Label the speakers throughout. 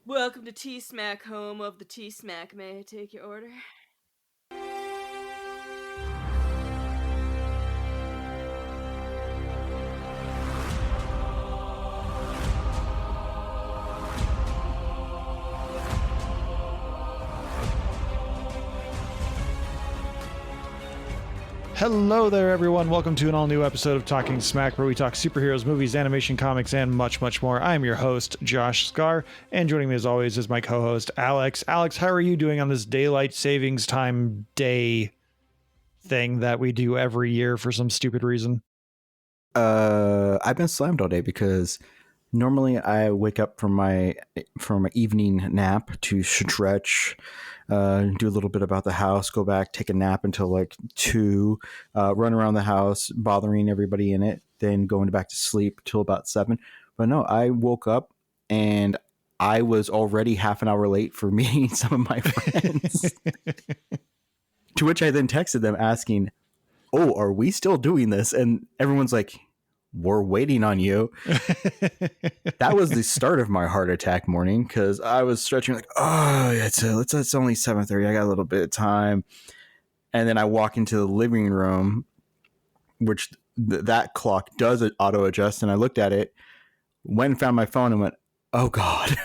Speaker 1: Welcome to SMAC, home of the SMAC. May I take your order?
Speaker 2: Hello there, everyone. Welcome to an all-new episode of Talking Smack, where we talk superheroes, movies, animation, comics, and much, much more. I'm your host, Josh Scar, and joining me as always is my co-host, Alex. Alex, how are you doing on this daylight savings time day thing that we do every year for some stupid reason?
Speaker 3: I've been slammed all day because normally I wake up from my evening nap to stretch, do a little bit about the house, go back, take a nap until like 2, run around the house, bothering everybody in it, then going back to sleep till about 7. But no, I woke up and I was already half an hour late for meeting some of my friends. To which I then texted them asking, "Oh, are we still doing this?" And everyone's like, "We're waiting on you." That was the start of my heart attack morning because I was stretching like, "Oh, it's only 7:30. I got a little bit of time." And then I walk into the living room, which that clock does auto adjust, and I looked at it, went and found my phone, and went, "Oh God."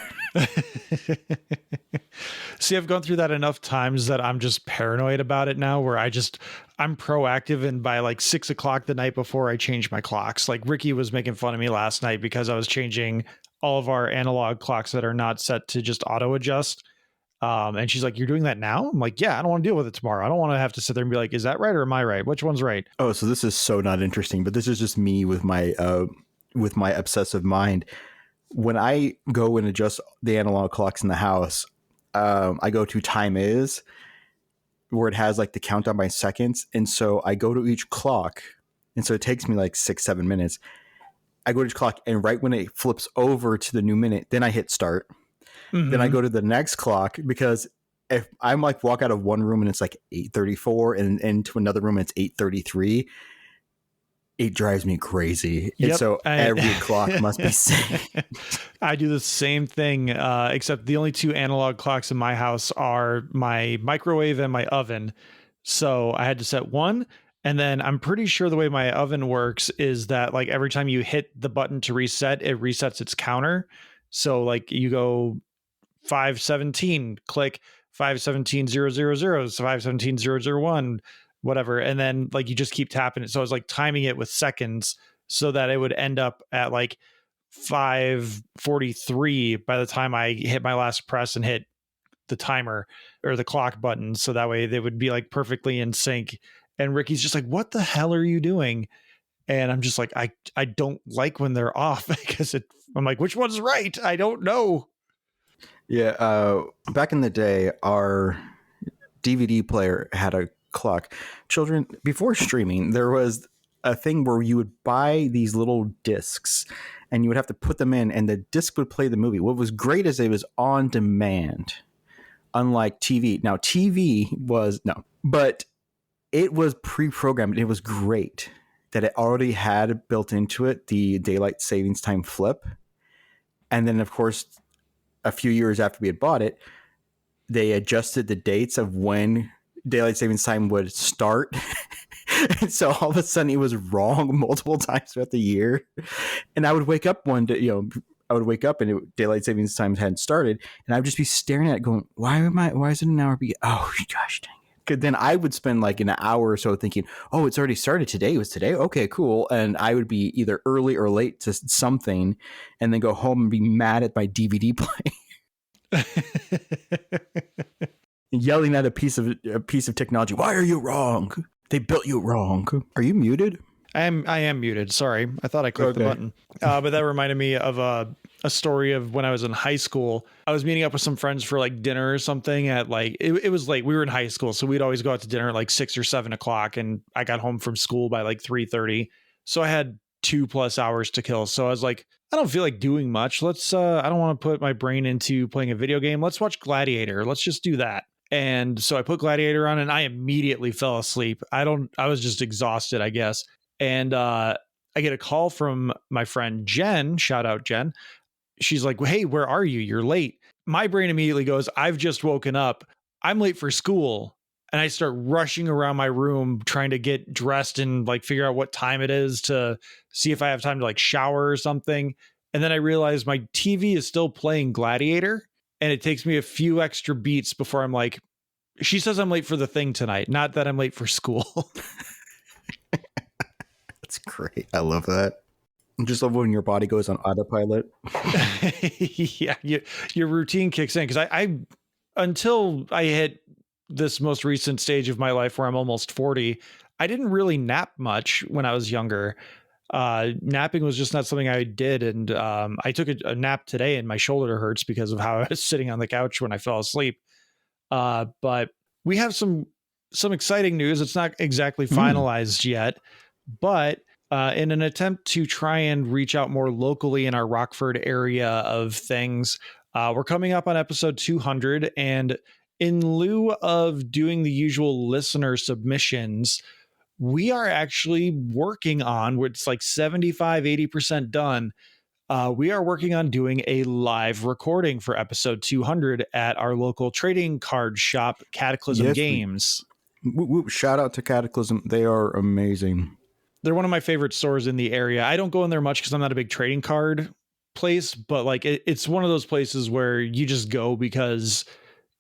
Speaker 2: See, I've gone through that enough times that I'm just paranoid about it now, where I'm proactive, and by like 6 o'clock the night before I change my clocks. Like Ricky was making fun of me last night because I was changing all of our analog clocks that are not set to just auto adjust. And she's like, "You're doing that now?" I'm like, "Yeah, I don't want to deal with it tomorrow. I don't want to have to sit there and be like, is that right or am I right? Which one's right?"
Speaker 3: Oh, so this is so not interesting, but this is just me with my obsessive mind. When I go and adjust the analog clocks in the house, I go to time is, where it has like the countdown by seconds. And so I go to each clock. And so it takes me like 6-7 minutes. I go to each clock, and right when it flips over to the new minute, then I hit start. Mm-hmm. Then I go to the next clock, because if I'm like walk out of one room and it's like 8:34 and into another room and it's 8:33, it drives me crazy. Yep. And so every clock must be synced.
Speaker 2: I do the same thing, except the only two analog clocks in my house are my microwave and my oven. So I had to set one. And then I'm pretty sure the way my oven works is that like every time you hit the button to reset, it resets its counter. So like you go 517, click 517,000, 517,001, whatever. And then like you just keep tapping it. So I was like timing it with seconds so that it would end up at like 5:43 by the time I hit my last press and hit the timer or the clock button. So that way they would be like perfectly in sync. And Ricky's just like, "What the hell are you doing?" And I'm just like, I don't like when they're off because I'm like, which one's right? I don't know.
Speaker 3: Yeah. Back in the day, our DVD player had a clock. Children, before streaming, there was a thing where you would buy these little discs and you would have to put them in and the disc would play the movie. What was great is it was on demand, unlike TV. Now TV was but it was pre-programmed. It was great that it already had built into it the daylight savings time flip. And then of course, a few years after we had bought it, they adjusted the dates of when daylight savings time would start. And so all of a sudden it was wrong multiple times throughout the year. And I would wake up one day, and daylight savings time hadn't started. And I would just be staring at it going, why is it an hour? Oh, gosh, dang it. Cause then I would spend like an hour or so thinking, oh, it's already started today. It was today. Okay, cool. And I would be either early or late to something and then go home and be mad at my DVD player. Yelling at a piece of technology. Why are you wrong? They built you wrong. Are you muted?
Speaker 2: I am muted. Sorry. I thought I clicked the button. But that reminded me of a story of when I was in high school. I was meeting up with some friends for like dinner or something at like, it was late. We were in high school. So we'd always go out to dinner at like 6 or 7 o'clock. And I got home from school by like 3:30. So I had 2+ hours to kill. So I was like, I don't feel like doing much. I don't want to put my brain into playing a video game. Let's watch Gladiator. Let's just do that. And so I put Gladiator on and I immediately fell asleep. I was just exhausted, I guess. And I get a call from my friend Jen, shout out Jen, she's like, hey, where are you? You're late. My brain immediately goes, I've just woken up. I'm late for school. And I start rushing around my room trying to get dressed and like figure out what time it is to see if I have time to like shower or something. And then I realize my TV is still playing Gladiator. And it takes me a few extra beats before I'm like, she says I'm late for the thing tonight, not that I'm late for school.
Speaker 3: That's great. I love that. I just love when your body goes on autopilot.
Speaker 2: Yeah, your routine kicks in. Because I until I hit this most recent stage of my life where I'm almost 40, I didn't really nap much when I was younger. Napping was just not something I did. And I took a nap today and my shoulder hurts because of how I was sitting on the couch when I fell asleep. But we have some exciting news. It's not exactly finalized yet, but in an attempt to try and reach out more locally in our Rockford area of things, we're coming up on episode 200. And in lieu of doing the usual listener submissions, we are actually working on, it's like 75-80% done. We are working on doing a live recording for episode 200 at our local trading card shop, Cataclysm Games.
Speaker 3: Shout out to Cataclysm. They are amazing.
Speaker 2: They're one of my favorite stores in the area. I don't go in there much because I'm not a big trading card place, but like it's one of those places where you just go because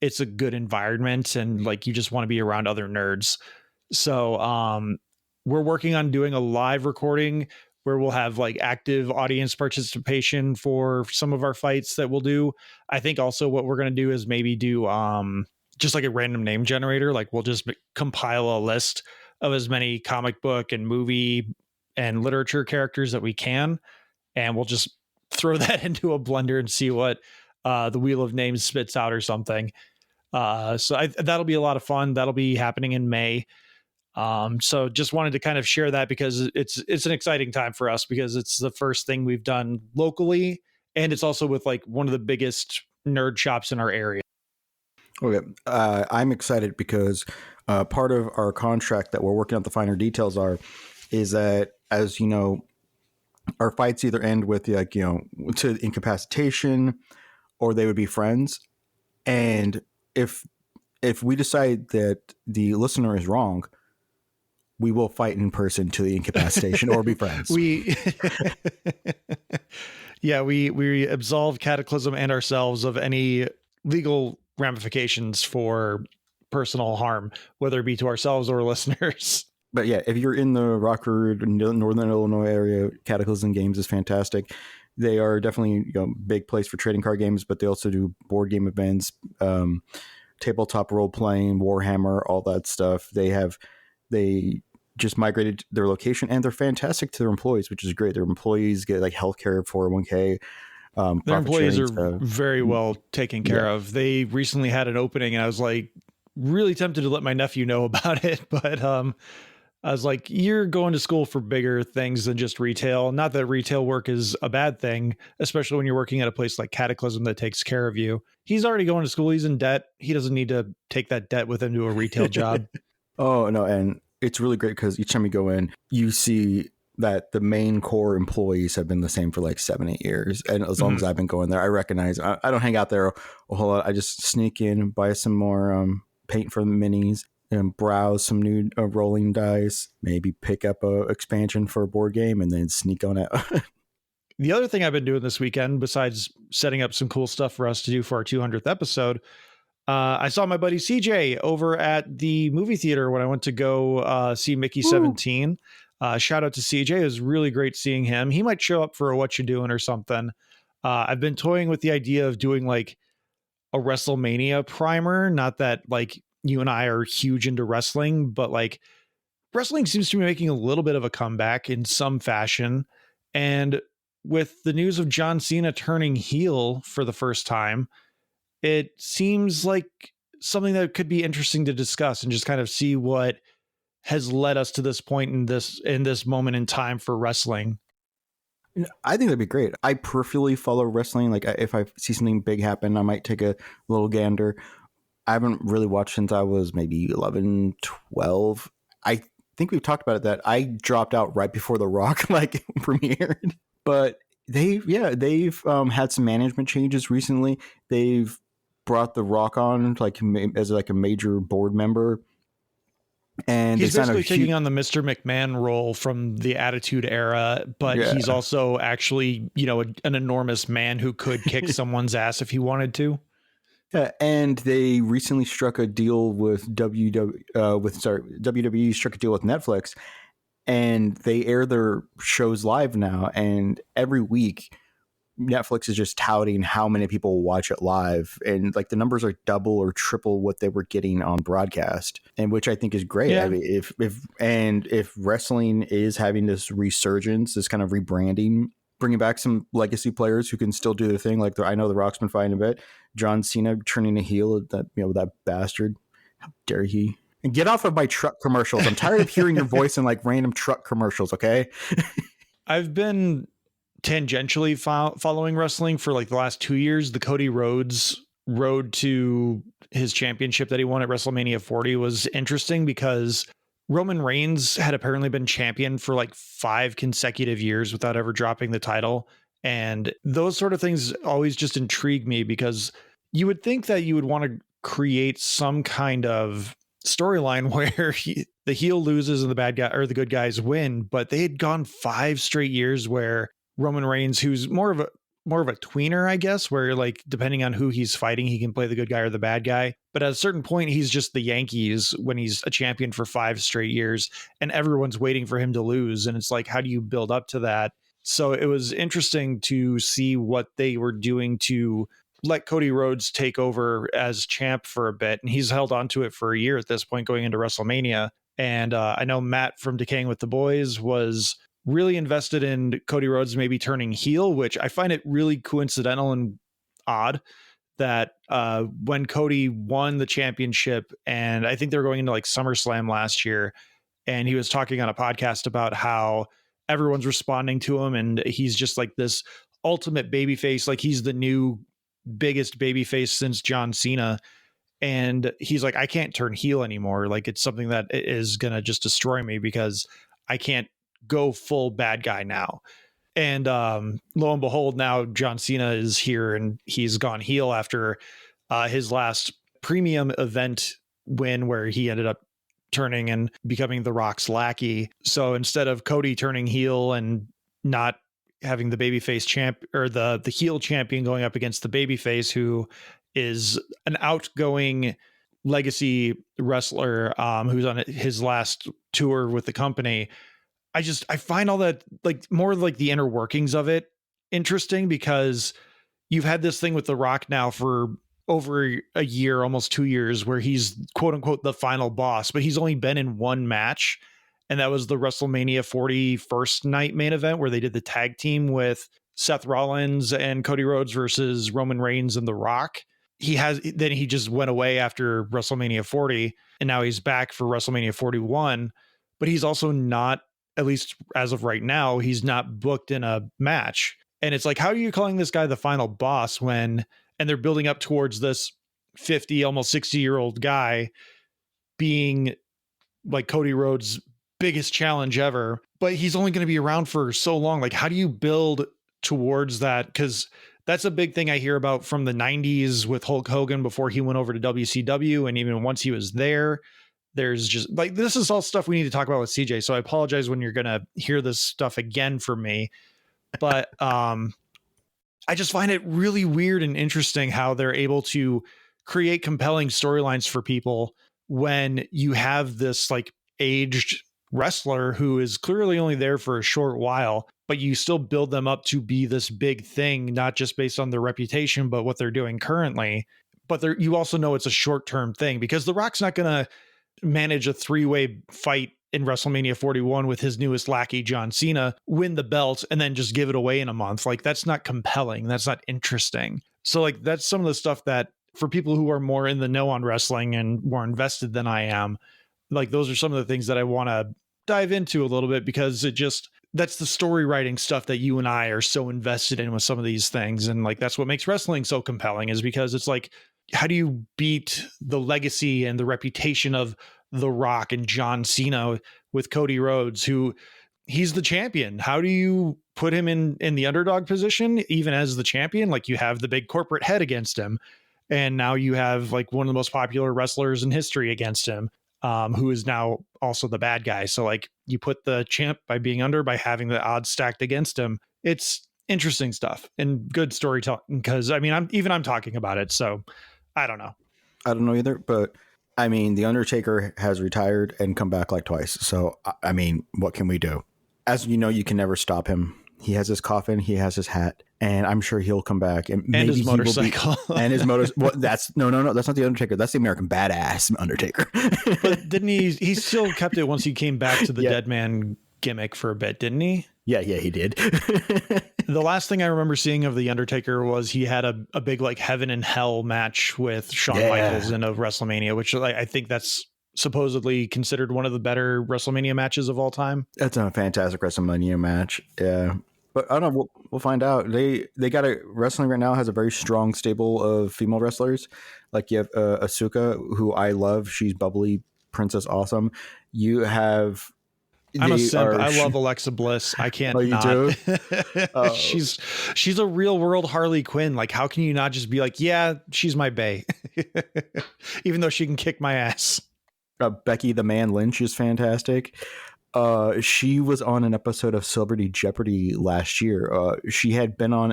Speaker 2: it's a good environment and like you just want to be around other nerds. So we're working on doing a live recording where we'll have like active audience participation for some of our fights that we'll do. I think also what we're going to do is maybe do just like a random name generator. Like we'll just compile a list of as many comic book and movie and literature characters that we can. And we'll just throw that into a blender and see what the Wheel of Names spits out or something. That'll be a lot of fun. That'll be happening in May. So just wanted to kind of share that because it's an exciting time for us because it's the first thing we've done locally. And it's also with like one of the biggest nerd shops in our area.
Speaker 3: Okay. I'm excited because part of our contract that we're working out the finer details is that, as you know, our fights either end with like, to incapacitation or they would be friends. And if we decide that the listener is wrong, we will fight in person to the incapacitation or be friends.
Speaker 2: We absolve Cataclysm and ourselves of any legal ramifications for personal harm, whether it be to ourselves or listeners.
Speaker 3: But yeah, if you're in the Rockford, Northern Illinois area, Cataclysm Games is fantastic. They are definitely big place for trading card games, but they also do board game events, tabletop role playing, Warhammer, all that stuff. They just migrated their location and they're fantastic to their employees, which is great. Their employees get like healthcare, 401k.
Speaker 2: Their employees are very well taken care of. They recently had an opening and I was like really tempted to let my nephew know about it. But I was like, you're going to school for bigger things than just retail. Not that retail work is a bad thing, especially when you're working at a place like Cataclysm that takes care of you. He's already going to school. He's in debt. He doesn't need to take that debt with him to a retail job.
Speaker 3: Oh, no. And it's really great because each time you go in, you see that the main core employees have been the same for like 7-8 years. And as long as I've been going there, I recognize I don't hang out there a whole lot. I just sneak in, buy some more paint for the minis and browse some new rolling dice, maybe pick up a expansion for a board game and then sneak on out.
Speaker 2: The other thing I've been doing this weekend, besides setting up some cool stuff for us to do for our 200th episode, I saw my buddy CJ over at the movie theater when I went to go see Mickey 17. Shout out to CJ. It was really great seeing him. He might show up for a What You Doing or something. I've been toying with the idea of doing like a WrestleMania primer. Not that like you and I are huge into wrestling, but like wrestling seems to be making a little bit of a comeback in some fashion. And with the news of John Cena turning heel for the first time, it seems like something that could be interesting to discuss and just kind of see what has led us to this point in this moment in time for wrestling.
Speaker 3: I think that'd be great. I peripherally follow wrestling. Like if I see something big happen, I might take a little gander. I haven't really watched since I was maybe 11, 12. I think we've talked about it that I dropped out right before The Rock like premiered. But they've had some management changes recently. They've brought The Rock on as like a major board member, and
Speaker 2: He's
Speaker 3: they signed a
Speaker 2: basically taking
Speaker 3: huge,
Speaker 2: on the Mr. McMahon role from the Attitude Era, but
Speaker 3: yeah.
Speaker 2: he's also actually, an enormous man who could kick someone's ass if he wanted to.
Speaker 3: Yeah, and they recently struck a deal with WWE struck a deal with Netflix, and they air their shows live now. And every week, Netflix is just touting how many people watch it live, and like the numbers are double or triple what they were getting on broadcast, and which I think is great.
Speaker 2: Yeah.
Speaker 3: I mean, if wrestling is having this resurgence, this kind of rebranding, bringing back some legacy players who can still do their thing. Like I know The Rock's been fighting a bit. John Cena turning a heel, that bastard. How dare he? And get off of my truck commercials. I'm tired of hearing your voice in like random truck commercials. Okay.
Speaker 2: I've been tangentially following wrestling for like the last 2 years. The Cody Rhodes road to his championship that he won at WrestleMania 40 was interesting because Roman Reigns had apparently been champion for like 5 consecutive years without ever dropping the title. And those sort of things always just intrigue me because you would think that you would want to create some kind of storyline where the heel loses and the bad guy or the good guys win, but they had gone 5 straight years where Roman Reigns, who's more of a tweener, I guess, where like depending on who he's fighting, he can play the good guy or the bad guy. But at a certain point, he's just the Yankees when he's a champion for 5 straight years and everyone's waiting for him to lose. And it's like, how do you build up to that? So it was interesting to see what they were doing to let Cody Rhodes take over as champ for a bit. And he's held on to it for a year at this point going into WrestleMania. And I know Matt from Decaying with the Boys was really invested in Cody Rhodes maybe turning heel, which I find it really coincidental and odd that when Cody won the championship, and I think they were going into like SummerSlam last year, and he was talking on a podcast about how everyone's responding to him and he's just like this ultimate babyface, like he's the new biggest babyface since John Cena. And he's like, I can't turn heel anymore. Like it's something that is going to just destroy me because I can't go full bad guy now. And lo and behold, now John Cena is here and he's gone heel after his last premium event win where he ended up turning and becoming The Rock's lackey. So instead of Cody turning heel and not having the babyface champ or the heel champion going up against the babyface, who is an outgoing legacy wrestler who's on his last tour with the company, I find all that like more like the inner workings of it interesting because you've had this thing with The Rock now for over a year, almost 2 years, where he's quote unquote the final boss, but he's only been in one match. And that was the WrestleMania 40 first night main event where they did the tag team with Seth Rollins and Cody Rhodes versus Roman Reigns and The Rock. Then he just went away after WrestleMania 40 and now he's back for WrestleMania 41, but he's also not, at least as of right now, he's not booked in a match. And it's like, how are you calling this guy the final boss and they're building up towards this 50, almost 60-year-old guy being like Cody Rhodes' biggest challenge ever, but he's only going to be around for so long. Like, how do you build towards that? Because that's a big thing I hear about from the 90s with Hulk Hogan before he went over to WCW. And even once he was there, there's just like, this is all stuff we need to talk about with CJ. So I apologize when you're going to hear this stuff again from me, but I just find it really weird and interesting how they're able to create compelling storylines for people when you have this like aged wrestler who is clearly only there for a short while, but you still build them up to be this big thing, not just based on their reputation, but what they're doing currently. But you also know it's a short-term thing because The Rock's not going to manage a 3-way fight in WrestleMania 41 with his newest lackey, John Cena, win the belt and then just give it away in a month. Like, that's not compelling. That's not interesting. So like, that's some of the stuff that for people who are more in the know on wrestling and more invested than I am, like those are some of the things that I want to dive into a little bit because that's the story writing stuff that you and I are so invested in with some of these things. And like, that's what makes wrestling so compelling, is because it's like, how do you beat the legacy and the reputation of The Rock and John Cena with Cody Rhodes, who he's the champion. How do you put him in the underdog position, even as the champion? Like, you have the big corporate head against him, and now you have like one of the most popular wrestlers in history against him, who is now also the bad guy. So like, you put the champ by being under, by having the odds stacked against him. It's interesting stuff and good storytelling, because I mean, I'm talking about it, so I don't know.
Speaker 3: I don't know either, but I mean, The Undertaker has retired and come back like twice. So, I mean, what can we do? As you know, you can never stop him. He has his coffin, he has his hat, and I'm sure he'll come back. And maybe
Speaker 2: his motorcycle.
Speaker 3: And his motor. Well, that's no. That's not the Undertaker. That's the American Badass Undertaker.
Speaker 2: But didn't he still kept it once he came back to the dead man gimmick for a bit, didn't he?
Speaker 3: Yeah, he did.
Speaker 2: The last thing I remember seeing of the Undertaker was he had a big like heaven and hell match with Shawn Michaels in a WrestleMania, which like, I think that's supposedly considered one of the better WrestleMania matches of all time.
Speaker 3: That's a fantastic WrestleMania match. Yeah. But I don't know. We'll find out. They got wrestling right now has a very strong stable of female wrestlers. Like you have Asuka, who I love. She's bubbly, princess awesome. You have.
Speaker 2: I'm a simp. I love Alexa Bliss. I can't.
Speaker 3: Oh, you do?
Speaker 2: She's a real world Harley Quinn. Like, how can you not just be like, yeah, she's my bae, even though she can kick my ass.
Speaker 3: Becky the Man Lynch is fantastic. She was on an episode of Celebrity Jeopardy last year. She had been on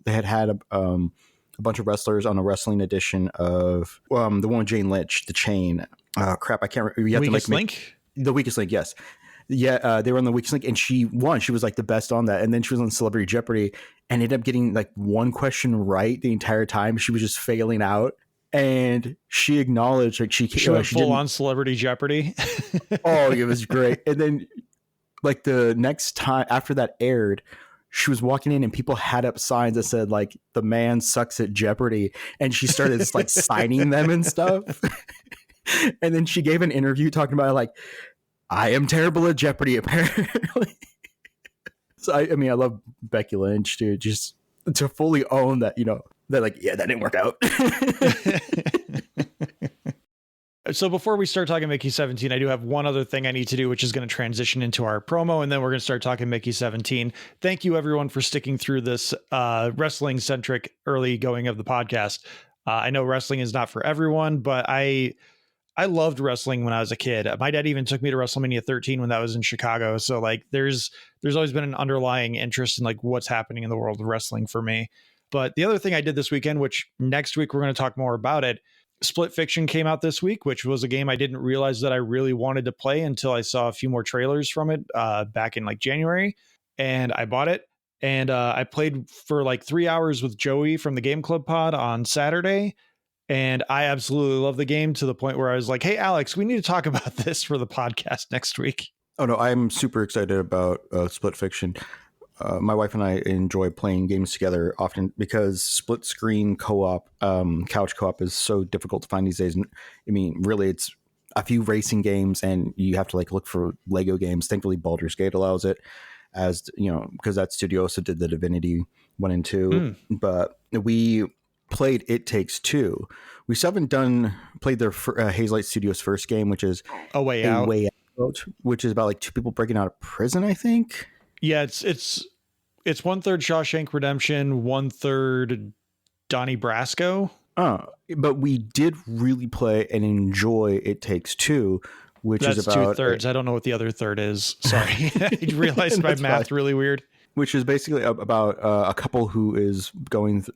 Speaker 3: they had a bunch of wrestlers on a wrestling edition of the one with Jane Lynch, The Chain. Crap, I can't remember.
Speaker 2: Weakest Link?
Speaker 3: The Weakest Link, yes. Yeah, they were on the Weakest Link, and she won. She was like the best on that. And then she was on Celebrity Jeopardy and ended up getting like one question right the entire time. She was just failing out. And she acknowledged like she
Speaker 2: went full on Celebrity Jeopardy.
Speaker 3: Oh, it was great. And then like the next time after that aired, she was walking in and people had up signs that said like the man sucks at Jeopardy, and she started like signing them and stuff. And then she gave an interview talking about like, I am terrible at Jeopardy apparently. So I mean I love Becky Lynch, dude, just to fully own that, that like, yeah, that didn't work out.
Speaker 2: So before we start talking Mickey 17, I do have one other thing I need to do, which is going to transition into our promo, and then we're going to start talking Mickey 17. Thank you, everyone, for sticking through this wrestling-centric early going of the podcast. I know wrestling is not for everyone, but I loved wrestling when I was a kid. My dad even took me to WrestleMania 13 when that was in Chicago. So like, there's always been an underlying interest in like what's happening in the world of wrestling for me. But the other thing I did this weekend, which next week we're going to talk more about it, Split Fiction came out this week, which was a game I didn't realize that I really wanted to play until I saw a few more trailers from it back in like January, and I bought it. And I played for like 3 hours with Joey from the Game Club Pod on Saturday. And I absolutely love the game to the point where I was like, hey, Alex, we need to talk about this for the podcast next week.
Speaker 3: Oh, no, I'm super excited about Split Fiction. My wife and I enjoy playing games together often because split screen co-op, couch co-op is so difficult to find these days. I mean, really, it's a few racing games and you have to like look for Lego games. Thankfully, Baldur's Gate allows it, as you know, because that studio also did the Divinity 1 and 2. But we played It Takes Two. We still haven't played their Hazelight Studios' first game, which is
Speaker 2: A Way Out,
Speaker 3: which is about like two people breaking out of prison, I think.
Speaker 2: Yeah, it's 1/3 Shawshank Redemption, 1/3 Donnie Brasco.
Speaker 3: But we did really play and enjoy It Takes Two, which
Speaker 2: That's
Speaker 3: is about
Speaker 2: 2/3. I don't know what the other third is. Sorry, I realized my math really weird.
Speaker 3: Which is basically about a couple who is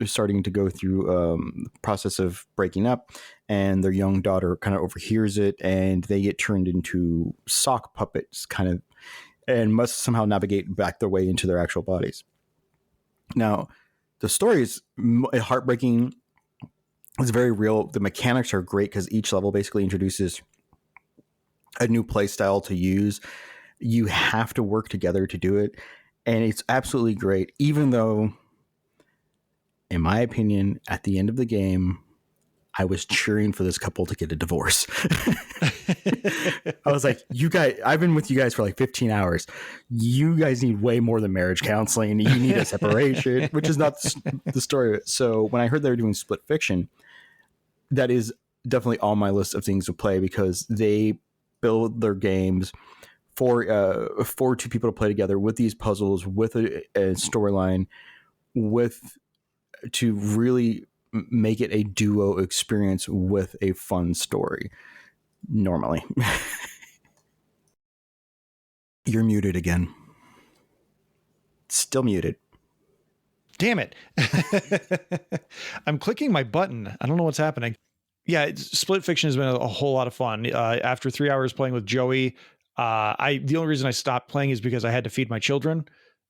Speaker 3: starting to go through the process of breaking up, and their young daughter kind of overhears it, and they get turned into sock puppets, kind of, and must somehow navigate back their way into their actual bodies. Now, the story is heartbreaking. It's very real. The mechanics are great because each level basically introduces a new play style to use. You have to work together to do it. And it's absolutely great, even though, in my opinion, at the end of the game, I was cheering for this couple to get a divorce. I was like, you guys, I've been with you guys for like 15 hours. You guys need way more than marriage counseling. You need a separation, which is not the story of it. So when I heard they were doing Split Fiction, that is definitely on my list of things to play because they build their games for two people to play together with these puzzles, with a storyline, to really make it a duo experience with a fun story. Normally, you're muted again. Still muted.
Speaker 2: Damn it. I'm clicking my button. I don't know what's happening. Yeah, Split Fiction has been a whole lot of fun. After 3 hours playing with Joey, the only reason I stopped playing is because I had to feed my children.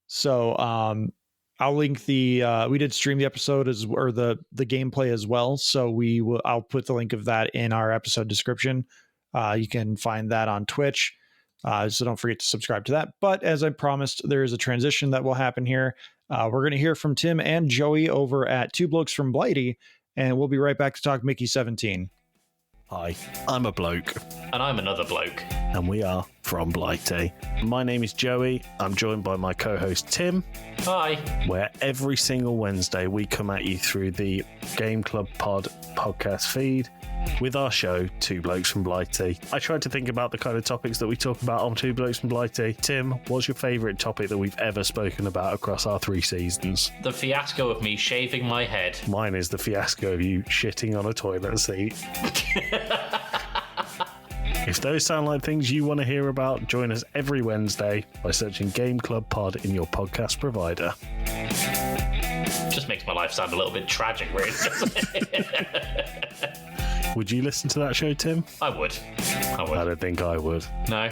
Speaker 2: So I'll link we did stream the episode or the gameplay as well. So I'll put the link of that in our episode description. You can find that on Twitch. So don't forget to subscribe to that. But as I promised, there is a transition that will happen here. We're going to hear from Tim and Joey over at Two Blokes from Blighty, and we'll be right back to talk Mickey 17.
Speaker 4: Hi, I'm a bloke.
Speaker 5: And I'm another bloke.
Speaker 4: And we are from Blighty. My name is Joey. I'm joined by my co-host Tim.
Speaker 5: Hi.
Speaker 4: Where every single Wednesday we come at you through the Game Club Pod podcast feed with our show, Two Blokes from Blighty. I tried to think about the kind of topics that we talk about on Two Blokes from Blighty. Tim, what's your favourite topic that we've ever spoken about across our 3 seasons?
Speaker 5: The fiasco of me shaving my head.
Speaker 4: Mine is the fiasco of you shitting on a toilet seat. If those sound like things you want to hear about, join us every Wednesday by searching Game Club Pod in your podcast provider.
Speaker 5: Just makes my life sound a little bit tragic, really, doesn't it?
Speaker 4: Would you listen to that show, Tim?
Speaker 5: I would.
Speaker 4: I don't think I would.
Speaker 5: No.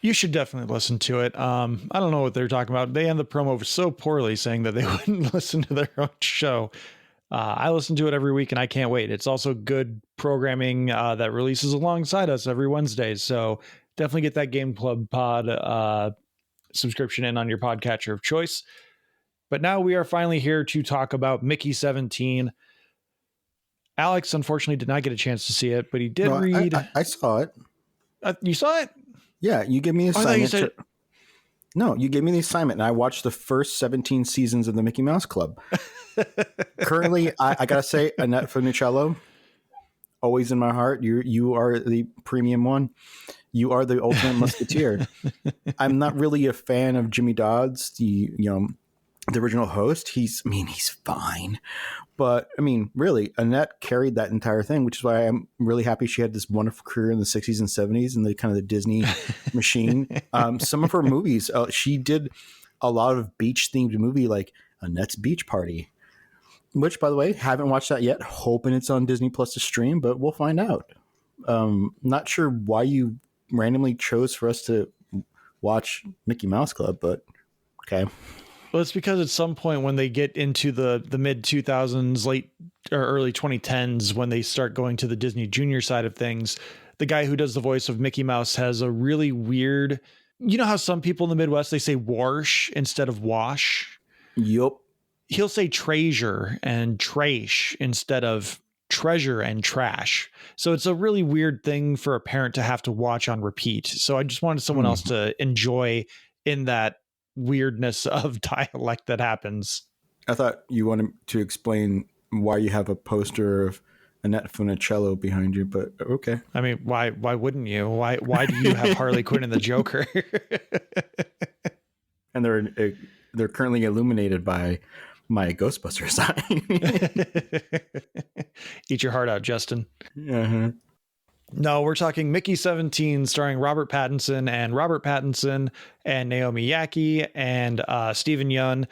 Speaker 2: You should definitely listen to it. I don't know what they're talking about. They end the promo so poorly, saying that they wouldn't listen to their own show. I listen to it every week, and I can't wait. It's also good programming that releases alongside us every Wednesday. So definitely get that Game Club Pod subscription in on your podcatcher of choice. But now we are finally here to talk about Mickey 17. Alex, unfortunately, did not get a chance to see it, but he did read.
Speaker 3: I saw it.
Speaker 2: You saw it?
Speaker 3: Yeah, you gave me the assignment. You gave me the assignment, and I watched the first 17 seasons of the Mickey Mouse Club. Currently, I gotta say, Annette Funicello, always in my heart. You are the premium one. You are the ultimate musketeer. I'm not really a fan of Jimmy Dodds, the original host. He's fine. But really, Annette carried that entire thing, which is why I'm really happy she had this wonderful career in the 60s and 70s and the kind of the Disney machine. Some of her movies, she did a lot of beach themed movie like Annette's Beach Party, which, by the way, haven't watched that yet. Hoping it's on Disney Plus to stream, but we'll find out. Not sure why you randomly chose for us to watch Mickey Mouse Club, but okay.
Speaker 2: Well, it's because at some point when they get into the mid 2000s, late or early 2010s, when they start going to the Disney Junior side of things, the guy who does the voice of Mickey Mouse has a really weird, you know how some people in the Midwest, they say warsh instead of wash?
Speaker 3: Yup.
Speaker 2: He'll say treasure and trash instead of treasure and trash. So it's a really weird thing for a parent to have to watch on repeat. So I just wanted someone else to enjoy in that weirdness of dialect that happens.
Speaker 3: I thought you wanted to explain why you have a poster of Annette Funicello behind you, but okay.
Speaker 2: I mean, why wouldn't you? Why do you have Harley Quinn and the Joker?
Speaker 3: And they're currently illuminated by my Ghostbusters sign.
Speaker 2: Eat your heart out, Justin.
Speaker 3: Uh-huh.
Speaker 2: No, we're talking Mickey 17 starring Robert Pattinson and Naomi Ackie and Stephen Yeun,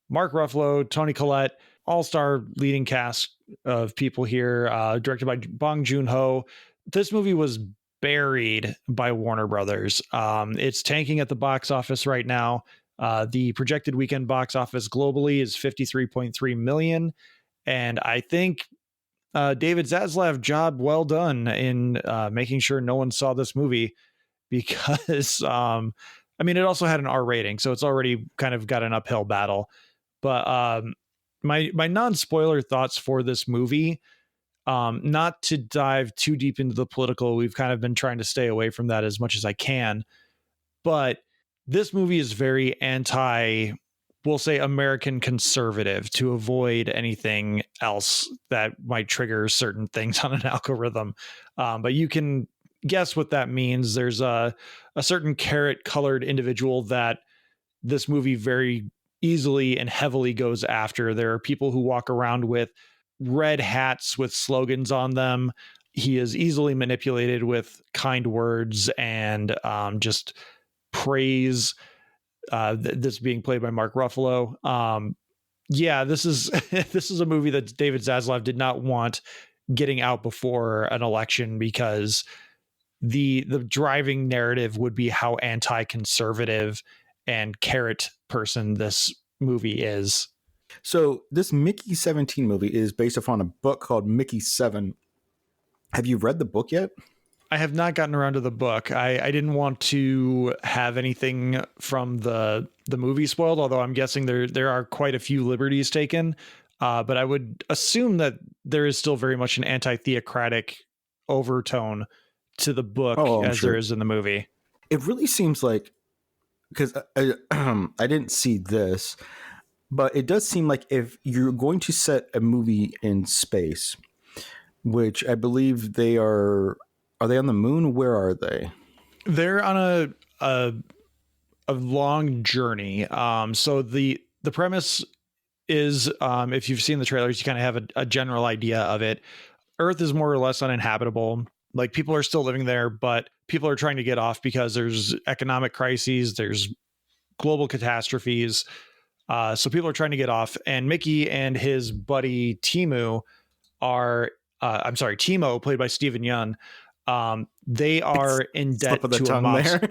Speaker 2: Mark Ruffalo, Toni Collette, all-star leading cast of people here, directed by Bong Joon Ho. This movie was buried by Warner Brothers. It's tanking at the box office right now. The projected weekend box office globally is 53.3 million. And I think David Zaslav, job well done in making sure no one saw this movie, because it also had an R rating, so it's already kind of got an uphill battle. But my non-spoiler thoughts for this movie, not to dive too deep into the political, we've kind of been trying to stay away from that as much as I can, but this movie is very we'll say American conservative, to avoid anything else that might trigger certain things on an algorithm. But you can guess what that means. There's a certain carrot colored individual that this movie very easily and heavily goes after. There are people who walk around with red hats with slogans on them. He is easily manipulated with kind words and just praise. This being played by Mark Ruffalo. This is this is a movie that David Zaslav did not want getting out before an election, because the driving narrative would be how anti-conservative and carrot person this movie is.
Speaker 3: So this Mickey 17 movie is based upon a book called Mickey 7. Have you read the book yet?
Speaker 2: I have not gotten around to the book. I didn't want to have anything from the movie spoiled, although I'm guessing there are quite a few liberties taken. But I would assume that there is still very much an anti-theocratic overtone to the book as there is in the movie.
Speaker 3: It really seems like, because I didn't see this, but it does seem like if you're going to set a movie in space, which I believe they are they on the moon? Where are they? They're
Speaker 2: on a long journey. So the premise is, if you've seen the trailers, you kind of have a general idea of it. Earth is more or less uninhabitable. Like, people are still living there, but people are trying to get off because there's economic crises, there's global catastrophes. So people are trying to get off, and Mickey and his buddy Timo, played by Steven Yeun. They are in debt to a monster.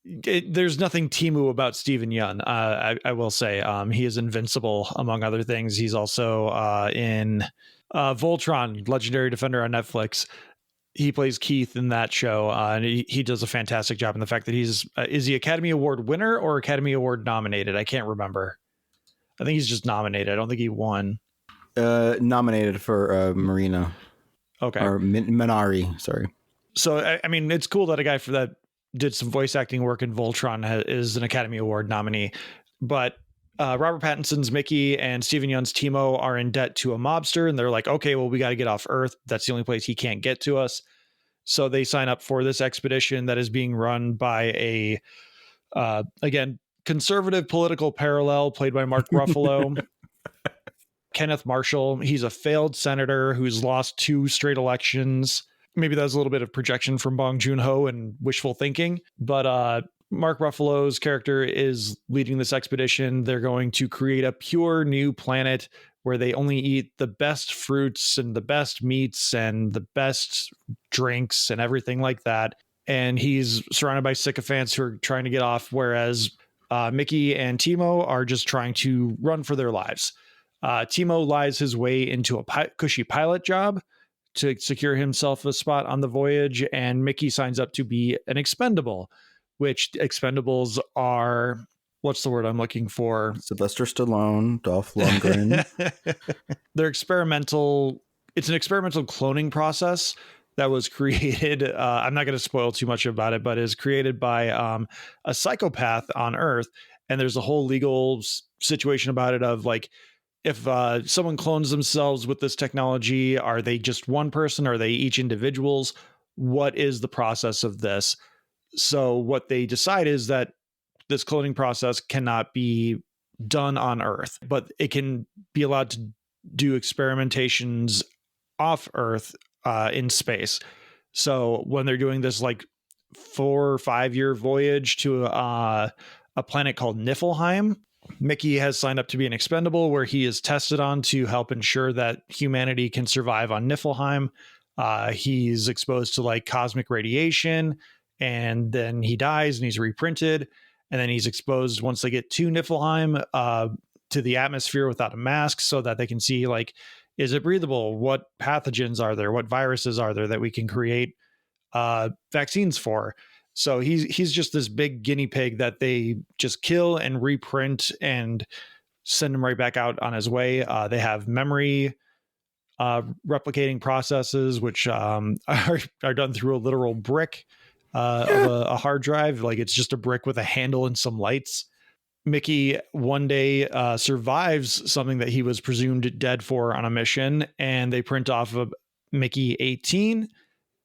Speaker 2: There's nothing Timo about Steven Yeun. I will say, he is invincible among other things. He's also in Voltron, Legendary Defender on Netflix. He plays Keith in that show, and he does a fantastic job. And the fact that is he Academy Award winner or Academy Award nominated? I can't remember. I think he's just nominated. I don't think he won.
Speaker 3: Nominated for Marina.
Speaker 2: Okay.
Speaker 3: Or Minari, sorry.
Speaker 2: So, I mean, it's cool that a guy that did some voice acting work in Voltron is an Academy Award nominee. But Robert Pattinson's Mickey and Steven Yeun's Timo are in debt to a mobster, and they're like, okay, well, we got to get off Earth. That's the only place he can't get to us. So they sign up for this expedition that is being run by a, again, conservative political parallel played by Mark Ruffalo. Kenneth Marshall. He's a failed senator who's lost 2 straight elections. Maybe that was a little bit of projection from Bong Joon Ho and wishful thinking, but Mark Ruffalo's character is leading this expedition. They're going to create a pure new planet where they only eat the best fruits and the best meats and the best drinks and everything like that. And he's surrounded by sycophants who are trying to get off, whereas Mickey and Timo are just trying to run for their lives. Timo lies his way into a cushy pilot job to secure himself a spot on the voyage, and Mickey signs up to be an expendable, which expendables are, what's the word I'm looking for?
Speaker 3: Sylvester Stallone, Dolph Lundgren.
Speaker 2: They're experimental. It's an experimental cloning process that was created. I'm not going to spoil too much about it, but is created by a psychopath on Earth. And there's a whole legal situation about it of like, if someone clones themselves with this technology, are they just one person? Are they each individuals? What is the process of this? So what they decide is that this cloning process cannot be done on Earth, but it can be allowed to do experimentations off Earth in space. So when they're doing this like 4 or 5 year voyage to a planet called Niflheim, Mickey has signed up to be an expendable where he is tested on to help ensure that humanity can survive on Niflheim. He's exposed to like cosmic radiation, and then he dies and he's reprinted. And then he's exposed once they get to Niflheim to the atmosphere without a mask so that they can see like, is it breathable? What pathogens are there? What viruses are there that we can create vaccines for? So he's just this big guinea pig that they just kill and reprint and send him right back out on his way. They have memory replicating processes, which are done through a literal brick of a hard drive. Like, it's just a brick with a handle and some lights. Mickey one day survives something that he was presumed dead for on a mission, and they print off Mickey 18.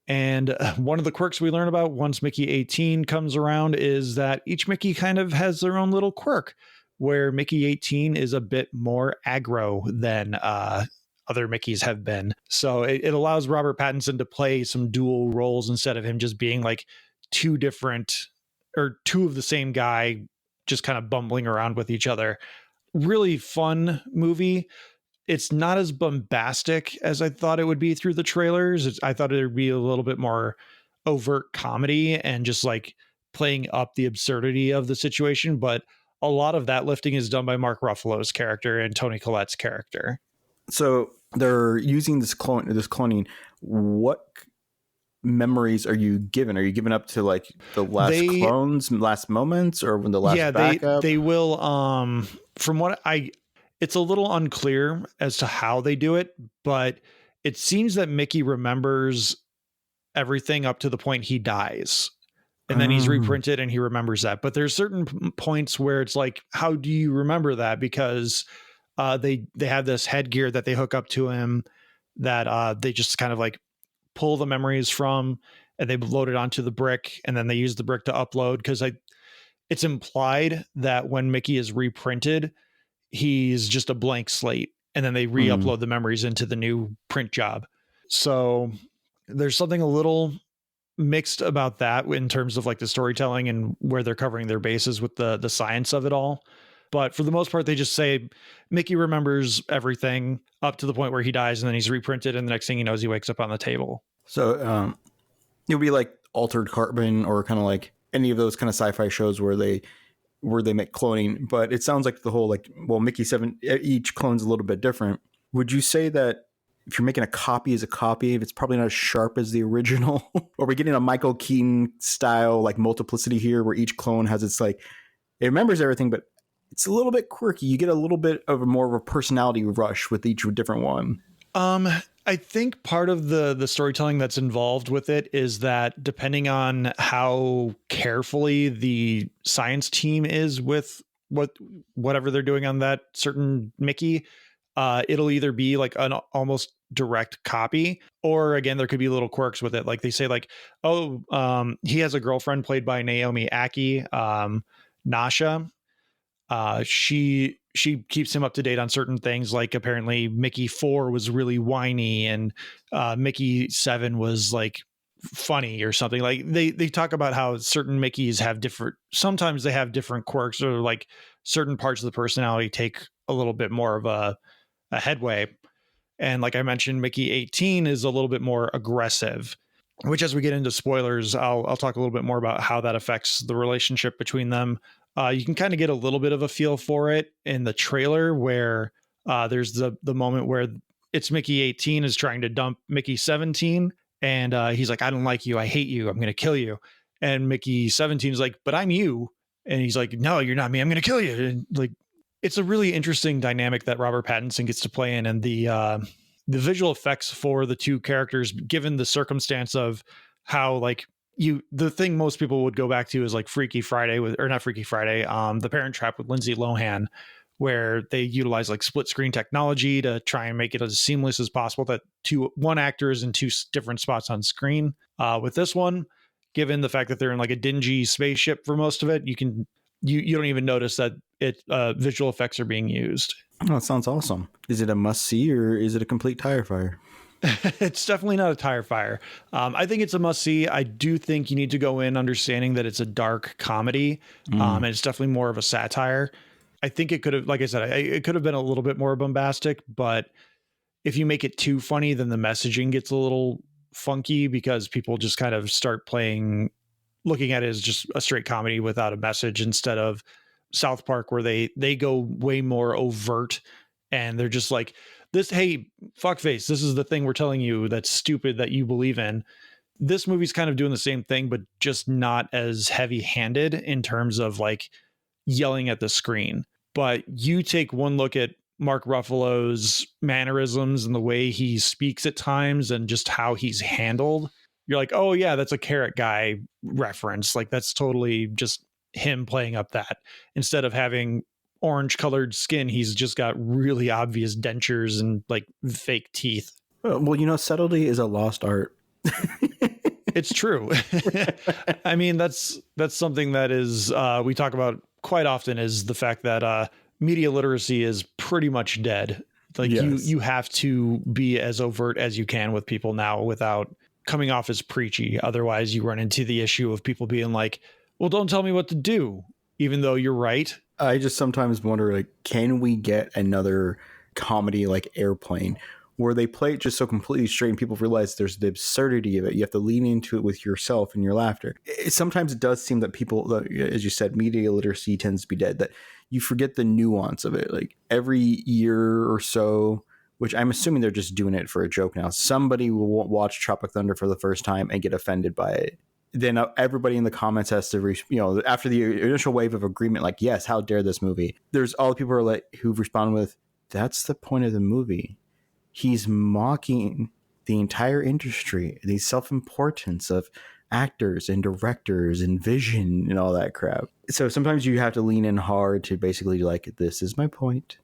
Speaker 2: And one of the quirks we learn about once Mickey 18 comes around is that each Mickey kind of has their own little quirk, where Mickey 18 is a bit more aggro than other Mickeys have been. So it allows Robert Pattinson to play some dual roles instead of him just being like two of the same guy just kind of bumbling around with each other. Really fun movie. It's not as bombastic as I thought it would be through the trailers. I thought it would be a little bit more overt comedy and just like playing up the absurdity of the situation. But a lot of that lifting is done by Mark Ruffalo's character and Toni Collette's character.
Speaker 3: So they're using this cloning. What memories are you given? Are you given up to like the last last moments, or when the last backup?
Speaker 2: They will. From what it's a little unclear as to how they do it, but it seems that Mickey remembers everything up to the point he dies. And then he's reprinted and he remembers that. But there's certain points where it's like, how do you remember that? Because they have this headgear that they hook up to him that they just kind of like pull the memories from, and they load it onto the brick, and then they use the brick to upload. Because it's implied that when Mickey is reprinted, he's just a blank slate, and then they re-upload the memories into the new print job. So there's something a little mixed about that in terms of like the storytelling and where they're covering their bases with the science of it all. But for the most part, they just say Mickey remembers everything up to the point where he dies, and then he's reprinted, and the next thing he knows, he wakes up on the table.
Speaker 3: So it would be like Altered Carbon, or kind of like any of those kind of sci-fi shows where they make cloning. But it sounds like the whole Mickey 7, each clone's a little bit different. Would you say that if you're making a copy as a copy, if it's probably not as sharp as the original? Or are we getting a Michael Keaton style like multiplicity here, where each clone has its like, it remembers everything, but it's a little bit quirky. You get a little bit of more of a personality rush with each different one.
Speaker 2: I think part of the storytelling that's involved with it is that depending on how carefully the science team is with whatever they're doing on that certain Mickey, it'll either be like an almost direct copy, or again, there could be little quirks with it. Like they say like, he has a girlfriend played by Naomi Aki, Nasha. She keeps him up to date on certain things. Like apparently Mickey 4 was really whiny, and Mickey 7 was like funny or something. Like they talk about how certain Mickeys have sometimes they have different quirks, or like certain parts of the personality take a little bit more of a headway. And like I mentioned, Mickey 18 is a little bit more aggressive, which as we get into spoilers, I'll talk a little bit more about how that affects the relationship between them. You can kind of get a little bit of a feel for it in the trailer, where there's the moment where it's Mickey 18 is trying to dump Mickey 17. And he's like, I don't like you. I hate you. I'm going to kill you. And Mickey 17 is like, but I'm you. And he's like, no, you're not me. I'm going to kill you. And like, it's a really interesting dynamic that Robert Pattinson gets to play in. And the visual effects for the two characters, given the circumstance of how like, the thing most people would go back to is like Freaky Friday The Parent Trap with Lindsay Lohan, where they utilize like split screen technology to try and make it as seamless as possible that one actor is in two different spots on screen. With this one, given the fact that they're in like a dingy spaceship for most of it, you don't even notice that visual effects are being used.
Speaker 3: Oh, that sounds awesome. Is it a must see, or is it a complete tire fire?
Speaker 2: It's definitely not a tire fire. I think it's a must see. I do think you need to go in understanding that it's a dark comedy, and it's definitely more of a satire. I think it could have, like I said, it could have been a little bit more bombastic, but if you make it too funny, then the messaging gets a little funky, because people just kind of start looking at it as just a straight comedy without a message, instead of South Park, where they go way more overt, and they're just like, this, hey, fuckface, this is the thing we're telling you that's stupid that you believe in. This movie's kind of doing the same thing, but just not as heavy handed in terms of like yelling at the screen. But you take one look at Mark Ruffalo's mannerisms and the way he speaks at times, and just how he's handled, you're like, oh yeah, that's a Carrot Guy reference. Like that's totally just him playing up that. Instead of having orange colored skin, he's just got really obvious dentures and like fake teeth.
Speaker 3: Well, subtlety is a lost art.
Speaker 2: It's true. I mean, that's something that is we talk about quite often, is the fact that media literacy is pretty much dead. Like
Speaker 3: Yes.
Speaker 2: you have to be as overt as you can with people now without coming off as preachy. Otherwise, you run into the issue of people being like, "Well, don't tell me what to do," even though you're right.
Speaker 3: I just sometimes wonder, like, can we get another comedy like Airplane where they play it just so completely straight and people realize there's the absurdity of it. You have to lean into it with yourself and your laughter. Sometimes it does seem that people, as you said, media literacy tends to be dead, that you forget the nuance of it. Like every year or so, which I'm assuming they're just doing it for a joke now, somebody will watch Tropic Thunder for the first time and get offended by it. Then everybody in the comments has to, after the initial wave of agreement, like, yes, how dare this movie? There's all the people who are like, who've responded with, that's the point of the movie. He's mocking the entire industry, the self-importance of actors and directors and vision and all that crap. So sometimes you have to lean in hard to basically like, this is my point.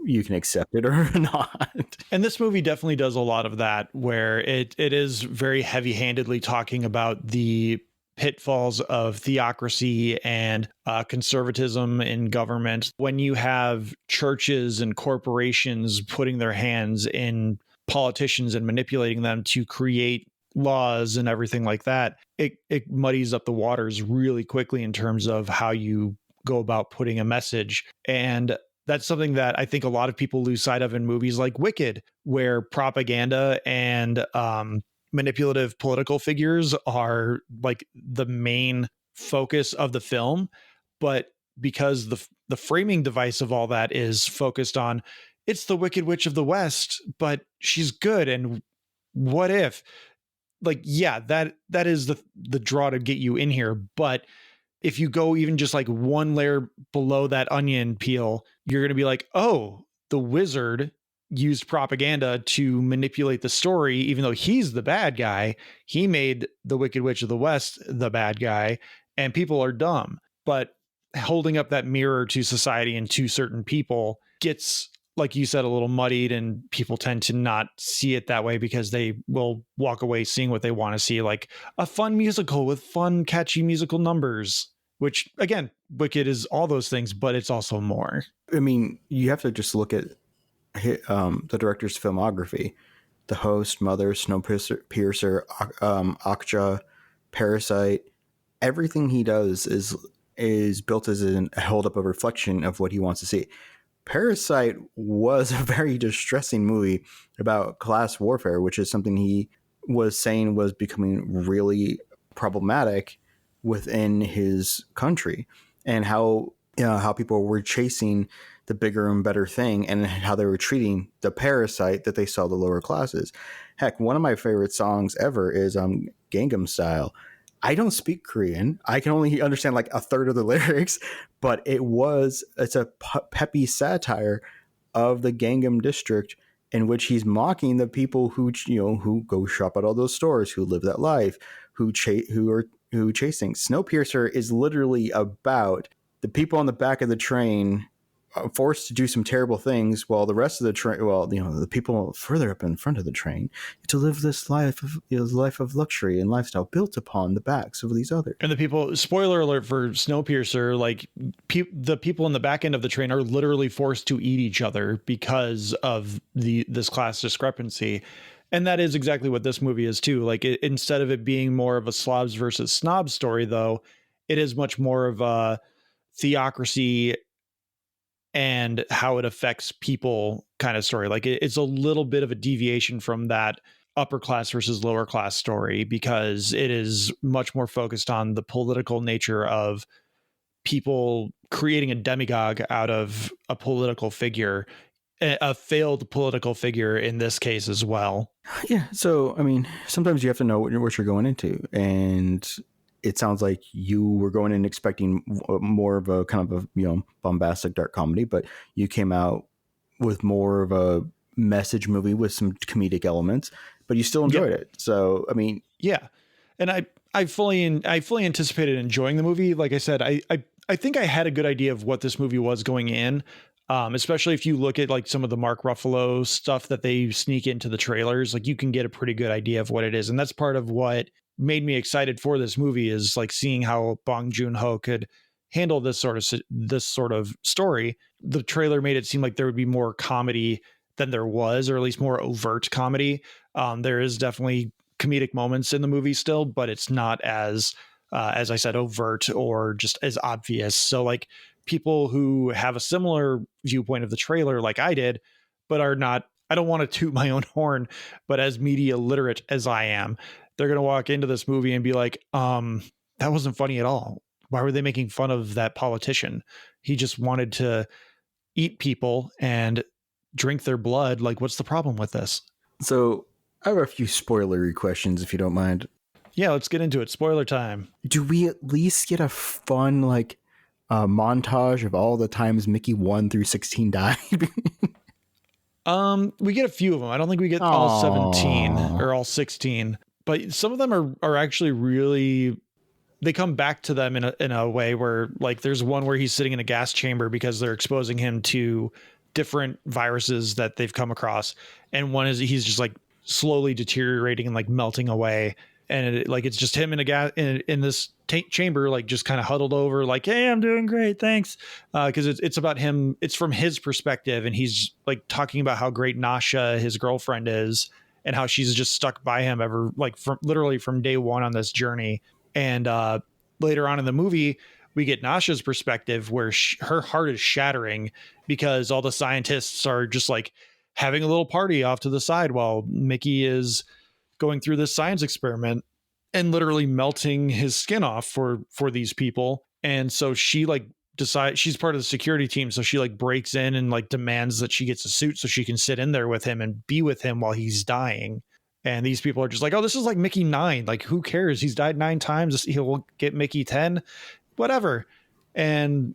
Speaker 3: You can accept it or not.
Speaker 2: And this movie definitely does a lot of that, where it is very heavy-handedly talking about the pitfalls of theocracy and conservatism in government. When you have churches and corporations putting their hands in politicians and manipulating them to create laws and everything like that, it muddies up the waters really quickly in terms of how you go about putting a message. And that's something that I think a lot of people lose sight of in movies like Wicked, where propaganda and manipulative political figures are like the main focus of the film. But because the framing device of all that is focused on, it's the Wicked Witch of the West, but she's good. And what if, like, yeah, that is the draw to get you in here. But if you go even just like one layer below that onion peel, you're going to be like, oh, the wizard used propaganda to manipulate the story, even though he's the bad guy. He made the Wicked Witch of the West the bad guy, and people are dumb. But holding up that mirror to society and to certain people gets, like you said, a little muddied, and people tend to not see it that way because they will walk away seeing what they want to see, like a fun musical with fun, catchy musical numbers, which, again, Wicked is all those things, but it's also more.
Speaker 3: I mean, you have to just look at the director's filmography. The Host, Mother, Snowpiercer, Okja, Parasite. Everything he does is built as a held-up a reflection of what he wants to see. Parasite was a very distressing movie about class warfare, which is something he was saying was becoming really problematic within his country, and how people were chasing the bigger and better thing, and how they were treating the parasite that they saw the lower classes. Heck, one of my favorite songs ever is Gangnam Style. I don't speak Korean. I can only understand like a third of the lyrics, but it's a peppy satire of the Gangnam district, in which he's mocking the people who go shop at all those stores, who live that life, who chase things. Snowpiercer is literally about the people on the back of the train forced to do some terrible things, while the rest of the train, the people further up in front of the train, to live this life of luxury and lifestyle built upon the backs of these others.
Speaker 2: And the people, spoiler alert for Snowpiercer, like the people in the back end of the train are literally forced to eat each other because of this class discrepancy. And that is exactly what this movie is too. Like instead of it being more of a slobs versus snobs story, though, it is much more of a theocracy and how it affects people kind of story. Like it's a little bit of a deviation from that upper class versus lower class story, because it is much more focused on the political nature of people creating a demagogue out of a political figure, a failed political figure in this case as well.
Speaker 3: Yeah. So, I mean, sometimes you have to know what you're going into, and it sounds like you were going in expecting more of a kind of a, bombastic dark comedy, but you came out with more of a message movie with some comedic elements, but you still enjoyed it. So, I mean,
Speaker 2: yeah. And I fully anticipated enjoying the movie. Like I said, I think I had a good idea of what this movie was going in. Especially if you look at like some of the Mark Ruffalo stuff that they sneak into the trailers, like you can get a pretty good idea of what it is. And that's part of what made me excited for this movie, is like seeing how Bong Joon Ho could handle this sort of story. The trailer made it seem like there would be more comedy than there was, or at least more overt comedy. There is definitely comedic moments in the movie still, but it's not as I said, overt or just as obvious. So like people who have a similar viewpoint of the trailer, like I did, but are not, I don't want to toot my own horn, but as media literate as I am, they're going to walk into this movie and be like, that wasn't funny at all. Why were they making fun of that politician? He just wanted to eat people and drink their blood. Like, what's the problem with this?
Speaker 3: So I have a few spoilery questions, if you don't mind.
Speaker 2: Yeah, let's get into it. Spoiler time.
Speaker 3: Do we at least get a fun, like, montage of all the times Mickey 1 through 16 died?
Speaker 2: We get a few of them. I don't think we get all 17 or all 16, but some of them are actually really, they come back to them in a way where, like, there's one where he's sitting in a gas chamber because they're exposing him to different viruses that they've come across. And one is he's just like slowly deteriorating and like melting away. And it's just him in a gas in this chamber, like just kind of huddled over, like, hey, I'm doing great, thanks. Because it's about him. It's from his perspective, and he's like talking about how great Nasha, his girlfriend, is, and how she's just stuck by him ever, like literally from day one on this journey. And later on in the movie, we get Nasha's perspective, where her heart is shattering because all the scientists are just like having a little party off to the side while Mickey is going through this science experiment and literally melting his skin off for these people. And so she like decides, she's part of the security team, so she like breaks in and like demands that she gets a suit so she can sit in there with him and be with him while he's dying. And these people are just like, oh, this is like Mickey 9, like who cares, he's died 9 times, he'll get Mickey 10, whatever. And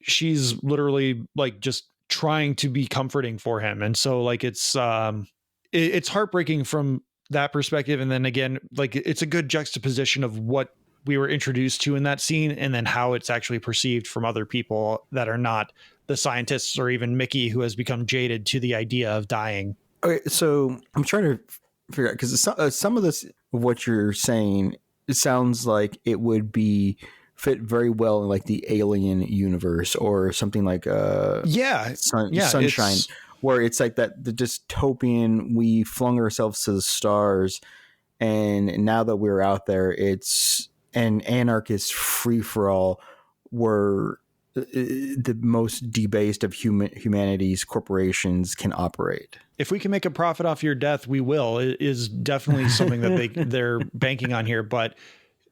Speaker 2: she's literally like just trying to be comforting for him. And so like it's heartbreaking from that perspective. And then again, like it's a good juxtaposition of what we were introduced to in that scene, and then how it's actually perceived from other people that are not the scientists or even Mickey, who has become jaded to the idea of dying.
Speaker 3: Okay, so I'm trying to figure out, because some of this, what you're saying, it sounds like it would be fit very well in like the Alien universe or something like Sunshine, where it's like that, the dystopian, we flung ourselves to the stars, and now that we're out there, it's an anarchist free-for-all where the most debased of humanity's corporations can operate.
Speaker 2: If we can make a profit off your death, we will. It is definitely something that they're banking on here, but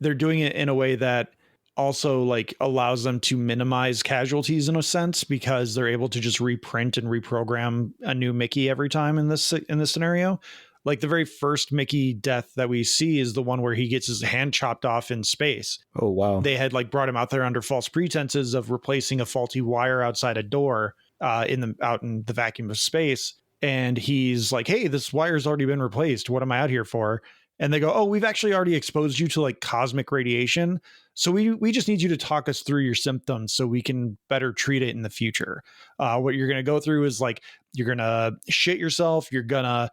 Speaker 2: they're doing it in a way that also like allows them to minimize casualties in a sense, because they're able to just reprint and reprogram a new Mickey every time in this scenario. Like the very first Mickey death that we see is the one where he gets his hand chopped off in space.
Speaker 3: Oh, wow.
Speaker 2: They had like brought him out there under false pretenses of replacing a faulty wire outside a door out in the vacuum of space. And he's like, hey, this wire's already been replaced. What am I out here for? And they go, oh, we've actually already exposed you to like cosmic radiation. So we just need you to talk us through your symptoms so we can better treat it in the future. What you're going to go through is like, you're going to shit yourself. You're going to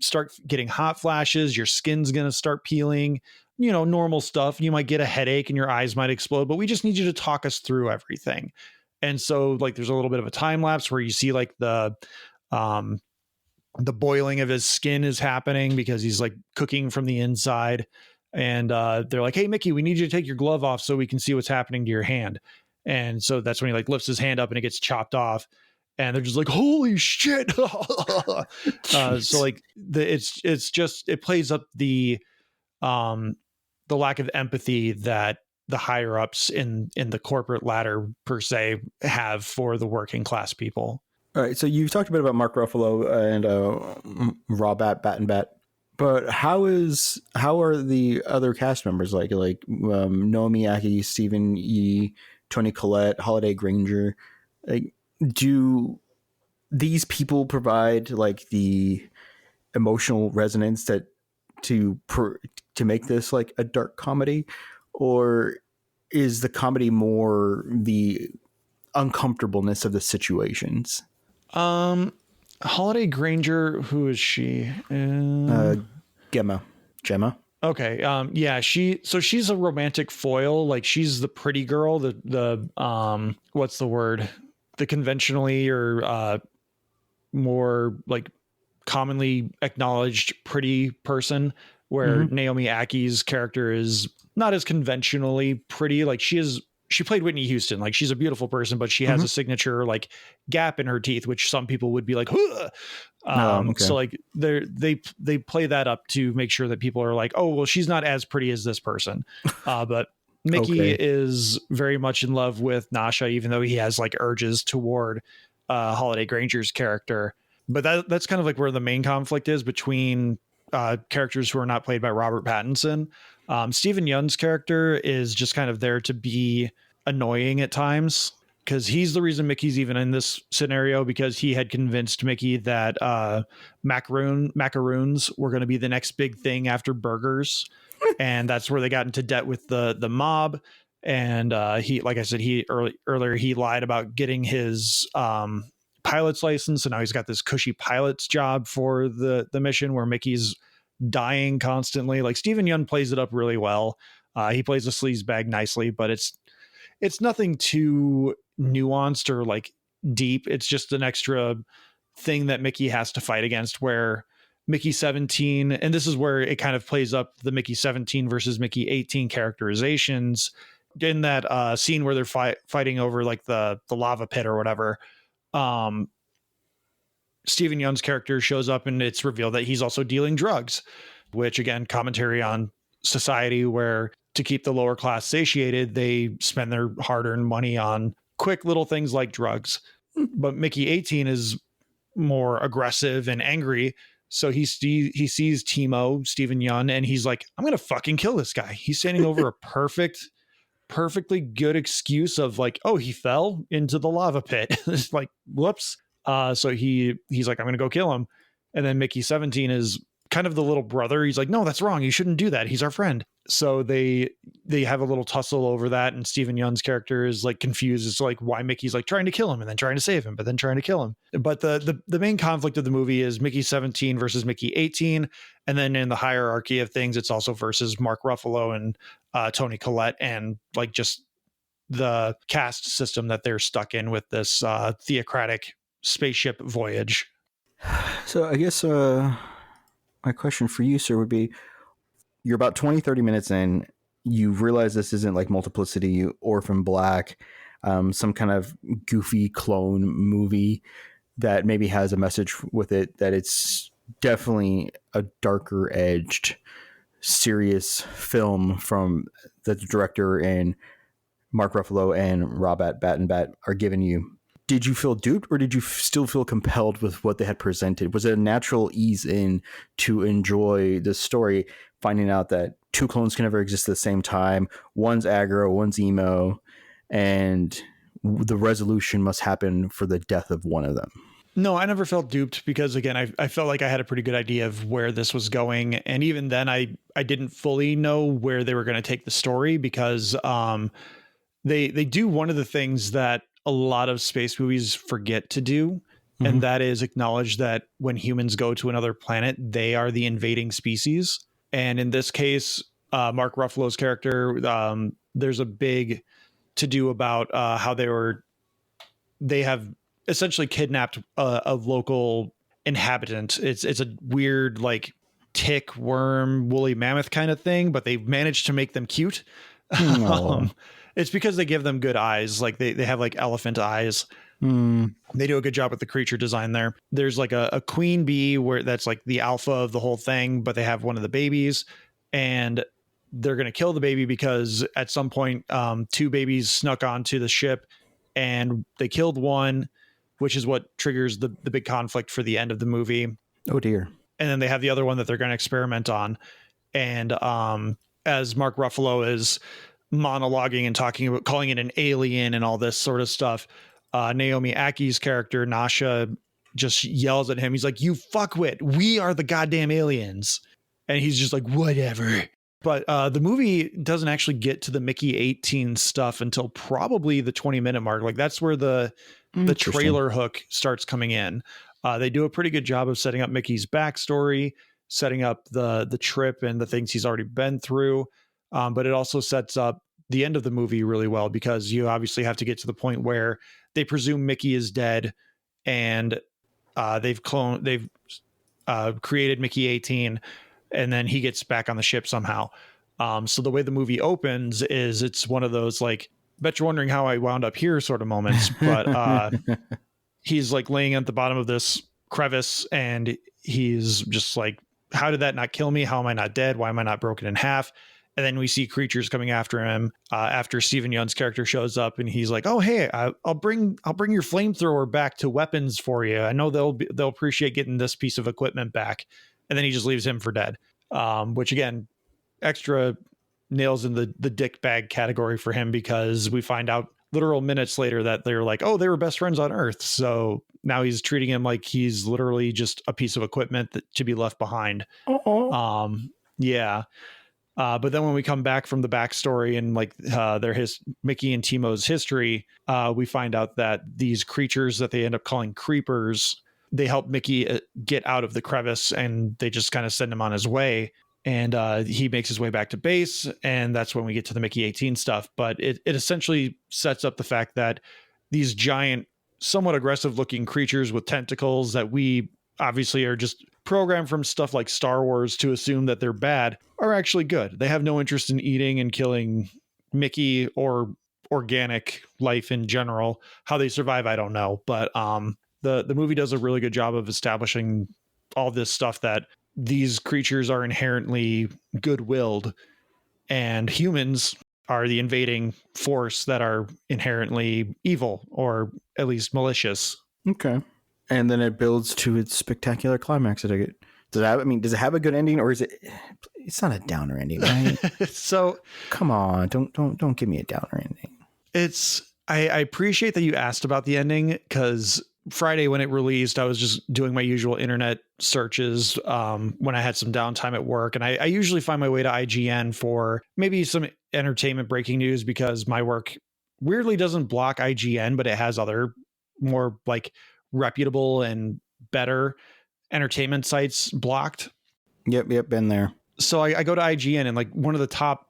Speaker 2: start getting hot flashes. Your skin's going to start peeling, normal stuff. You might get a headache and your eyes might explode, but we just need you to talk us through everything. And so like, there's a little bit of a time lapse where you see like the boiling of his skin is happening because he's like cooking from the inside. And they're like, hey, Mickey, we need you to take your glove off so we can see what's happening to your hand. And so that's when he like lifts his hand up and it gets chopped off. And they're just like, holy shit. So like it plays up the lack of empathy that the higher ups in the corporate ladder per se have for the working class people.
Speaker 3: All right, so you've talked a bit about Mark Ruffalo and Robert Pattinson, but how are the other cast members like Naomi Ackie, Stephen Yee, Toni Collette, Holiday Granger? Like, do these people provide like the emotional resonance to make this like a dark comedy, or is the comedy more the uncomfortableness of the situations.
Speaker 2: Holiday Granger, who is she?
Speaker 3: Gemma.
Speaker 2: Okay. Yeah, she's a romantic foil. Like, she's the pretty girl, the what's the word? The conventionally or more like commonly acknowledged pretty person, where Naomi Aki's character is not as conventionally pretty. Like, she played Whitney Houston. Like, she's a beautiful person, but she has a signature like gap in her teeth, which some people would be like, okay. So like they play that up to make sure that people are like, oh, well, she's not as pretty as this person. But Mickey is very much in love with Nasha, even though he has like urges toward Holiday Granger's character. But that's kind of like where the main conflict is between characters who are not played by Robert Pattinson. Stephen Yeun's character is just kind of there to be annoying at times, because he's the reason Mickey's even in this scenario, because he had convinced Mickey that macaroons were going to be the next big thing after burgers. And that's where they got into debt with the mob. And he, like I said, earlier he lied about getting his pilot's license, and now he's got this cushy pilot's job for the mission where Mickey's dying constantly. Like, Stephen Yeun plays it up really well. He plays the sleazebag nicely, but it's nothing too nuanced or like deep. It's just an extra thing that Mickey has to fight against, where Mickey 17, and this is where it kind of plays up the Mickey 17 versus Mickey 18 characterizations in that scene where they're fighting over like the lava pit or whatever. Stephen Yeun's character shows up, and it's revealed that he's also dealing drugs, which, again, commentary on society, where to keep the lower class satiated, they spend their hard-earned money on quick little things like drugs. But Mickey 18 is more aggressive and angry. So he sees Timo, Stephen Yeun, and he's like, I'm going to fucking kill this guy. He's standing over a perfectly good excuse of like, oh, he fell into the lava pit. It's like, whoops. So he's like, I'm going to go kill him. And then Mickey 17 is kind of the little brother. He's like, no, that's wrong. You shouldn't do that. He's our friend. So they have a little tussle over that. And Stephen Yeun's character is like confused. It's like why Mickey's like trying to kill him and then trying to save him, but then trying to kill him. But the main conflict of the movie is Mickey 17 versus Mickey 18. And then in the hierarchy of things, it's also versus Mark Ruffalo and Toni Collette, and like just the caste system that they're stuck in with this theocratic spaceship voyage.
Speaker 3: So I guess my question for you, sir, would be, you're about 20-30 minutes in, you realize this isn't like Multiplicity, Orphan Black, some kind of goofy clone movie that maybe has a message with it, that it's definitely a darker edged, serious film from the director and Mark Ruffalo and Robert Pattinson are giving you. Did you feel duped, or did you still feel compelled with what they had presented? Was it a natural ease in to enjoy the story, finding out that two clones can never exist at the same time, one's aggro, one's emo, and the resolution must happen for the death of one of them?
Speaker 2: No, I never felt duped, because again, I felt like I had a pretty good idea of where this was going. And even then I didn't fully know where they were going to take the story, because they do one of the things that a lot of space movies forget to do. And that is acknowledge that when humans go to another planet, they are the invading species. And in this case, Mark Ruffalo's character, there's a big to do about how they have essentially kidnapped a local inhabitant. It's a weird like tick, worm, woolly mammoth kind of thing, but they've managed to make them cute. It's because they give them good eyes. Like they have like elephant eyes. They do a good job with the creature design there. There's like a queen bee where that's like the alpha of the whole thing, but they have one of the babies, and they're going to kill the baby because at some point, two babies snuck onto the ship and they killed one, which is what triggers the big conflict for the end of the movie.
Speaker 3: Oh dear.
Speaker 2: And then they have the other one that they're going to experiment on. And as Mark Ruffalo is monologuing and talking about calling it an alien and all this sort of stuff, Naomi Aki's character, Nasha, just yells at him. He's like, you fuckwit, we are the goddamn aliens. And he's just like, whatever. But the movie doesn't actually get to the Mickey 18 stuff until probably the 20-minute mark. Like that's where the trailer hook starts coming in. They do a pretty good job of setting up Mickey's backstory, setting up the trip and the things he's already been through. But it also sets up the end of the movie really well, because you obviously have to get to the point where they presume Mickey is dead, and they've created Mickey 18, and then he gets back on the ship somehow. So the way the movie opens is it's one of those like, bet you're wondering how I wound up here sort of moments, but he's like laying at the bottom of this crevice, and he's just like, how did that not kill me? How am I not dead? Why am I not broken in half? And then we see creatures coming after him after Stephen Yeun's character shows up, and he's like, "Oh, hey, I'll bring your flamethrower back to weapons for you. I know they'll appreciate getting this piece of equipment back." And then he just leaves him for dead, which again, extra nails in the dick bag category for him, because we find out literal minutes later that they're like, "Oh, they were best friends on Earth." So now he's treating him like he's literally just a piece of equipment to be left behind. Yeah. But then when we come back from the backstory and like Mickey and Timo's history, we find out that these creatures that they end up calling creepers, they help Mickey get out of the crevice, and they just kind of send him on his way. And he makes his way back to base, and that's when we get to the Mickey 18 stuff. But it essentially sets up the fact that these giant, somewhat aggressive looking creatures with tentacles that we obviously are just programmed from stuff like Star Wars to assume that they're bad, are actually good. They have no interest in eating and killing Mickey or organic life in general. How they survive, I don't know. But the movie does a really good job of establishing all this stuff, that these creatures are inherently good-willed, and humans are the invading force that are inherently evil, or at least malicious.
Speaker 3: Okay. And then it builds to its spectacular climax. Does it have a good ending, or is it? It's not a downer ending, right?
Speaker 2: So
Speaker 3: come on, don't give me a downer ending.
Speaker 2: I appreciate that you asked about the ending, because Friday when it released, I was just doing my usual internet searches when I had some downtime at work, and I usually find my way to IGN for maybe some entertainment breaking news, because my work weirdly doesn't block IGN, but it has other more like reputable and better entertainment sites blocked.
Speaker 3: Yep, been there.
Speaker 2: So I go to IGN, and like one of the top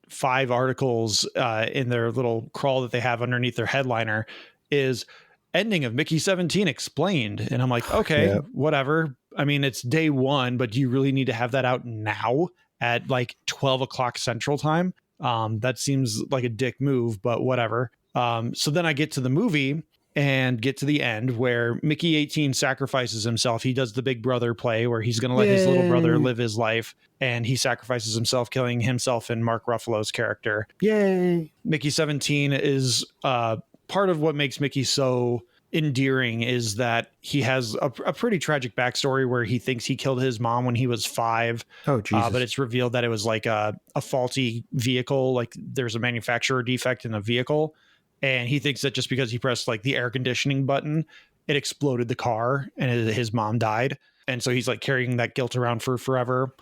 Speaker 2: 5 articles in their little crawl that they have underneath their headliner is ending of Mickey 17 explained. And I'm like, okay, whatever. I mean, it's day 1, but do you really need to have that out now at like 12 o'clock Central Time? That seems like a dick move, but whatever. So then I get to the movie and get to the end where Mickey 18 sacrifices himself. He does the big brother play where he's going to let his little brother live his life, and he sacrifices himself, killing himself and Mark Ruffalo's character.
Speaker 3: Yay.
Speaker 2: Mickey 17 is part of what makes Mickey so endearing, is that he has a pretty tragic backstory where he thinks he killed his mom when he was 5.
Speaker 3: Oh, Jesus.
Speaker 2: But it's revealed that it was like a faulty vehicle. Like there's a manufacturer defect in the vehicle. And he thinks that just because he pressed like the air conditioning button, it exploded the car and his mom died. And so he's like carrying that guilt around for forever.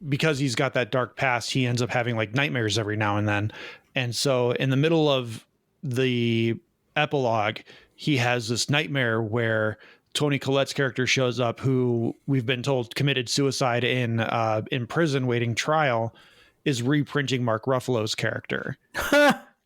Speaker 2: Because he's got that dark past, he ends up having like nightmares every now and then. And so in the middle of the epilogue, he has this nightmare where Toni Collette's character shows up, who we've been told committed suicide in prison waiting trial, is reprinting Mark Ruffalo's character.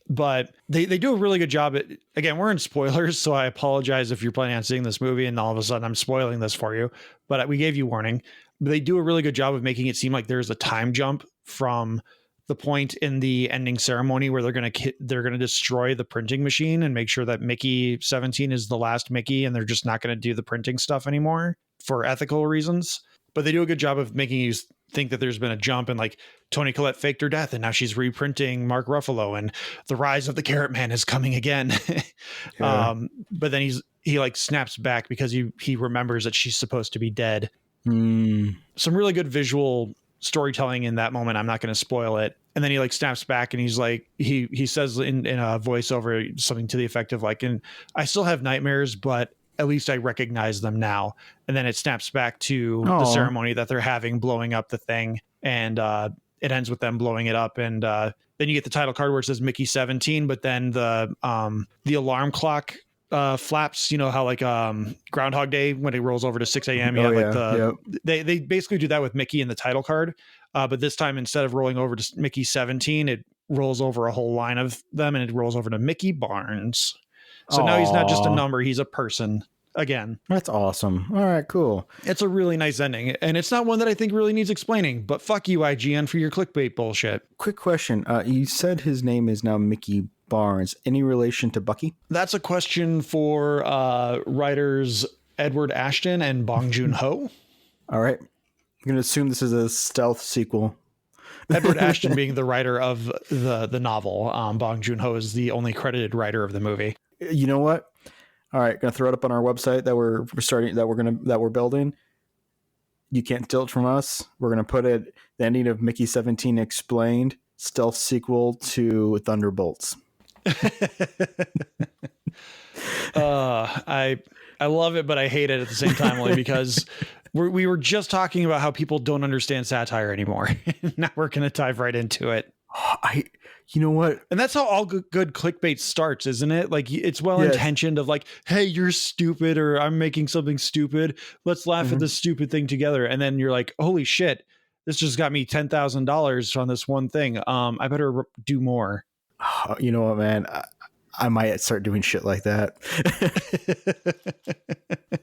Speaker 2: But they do a really good job at, again, we're in spoilers, so I apologize if you're planning on seeing this movie and all of a sudden I'm spoiling this for you, but we gave you warning. But they do a really good job of making it seem like there's a time jump from the point in the ending ceremony where they're going to destroy the printing machine and make sure that Mickey 17 is the last Mickey, and they're just not going to do the printing stuff anymore for ethical reasons. But they do a good job of making you think that there's been a jump, and like Toni Collette faked her death and now she's reprinting Mark Ruffalo, and the rise of the Carrot Man is coming again. But then he like snaps back because he remembers that she's supposed to be dead. Some really good visual storytelling in that moment. I'm not going to spoil it. And then he like snaps back and he's like, he says in a voiceover something to the effect of like, and I still have nightmares, but at least I recognize them now. And then it snaps back to the ceremony that they're having, blowing up the thing. And it ends with them blowing it up. And then you get the title card where it says Mickey 17, but then the alarm clock flaps, you know how like Groundhog Day when it rolls over to 6 a.m. They basically do that with Mickey in the title card, but this time instead of rolling over to Mickey 17, it rolls over a whole line of them, and it rolls over to Mickey Barnes. So now he's not just a number, he's a person again.
Speaker 3: That's awesome. All right, cool.
Speaker 2: It's a really nice ending, and it's not one that I think really needs explaining, but fuck you, IGN, for your clickbait bullshit.
Speaker 3: Quick question. You said his name is now Mickey Barnes. Any relation to Bucky?
Speaker 2: That's a question for writers Edward Ashton and Bong Joon Ho.
Speaker 3: All right. I'm going to assume this is a stealth sequel.
Speaker 2: Edward Ashton being the writer of the novel. Bong Joon Ho is the only credited writer of the movie.
Speaker 3: You know what? All right, going to throw it up on our website that we're building. You can't steal it from us. We're going to put it the ending of Mickey 17 Explained, stealth sequel to Thunderbolts.
Speaker 2: I love it, but I hate it at the same time, only because we were just talking about how people don't understand satire anymore. Now we're going to dive right into it.
Speaker 3: You know what?
Speaker 2: And that's how all good clickbait starts, isn't it? Like, it's well-intentioned of like, hey, you're stupid, or I'm making something stupid. Let's laugh at this stupid thing together. And then you're like, holy shit, this just got me $10,000 on this one thing. I better do more.
Speaker 3: You know what, man? I might start doing shit like that.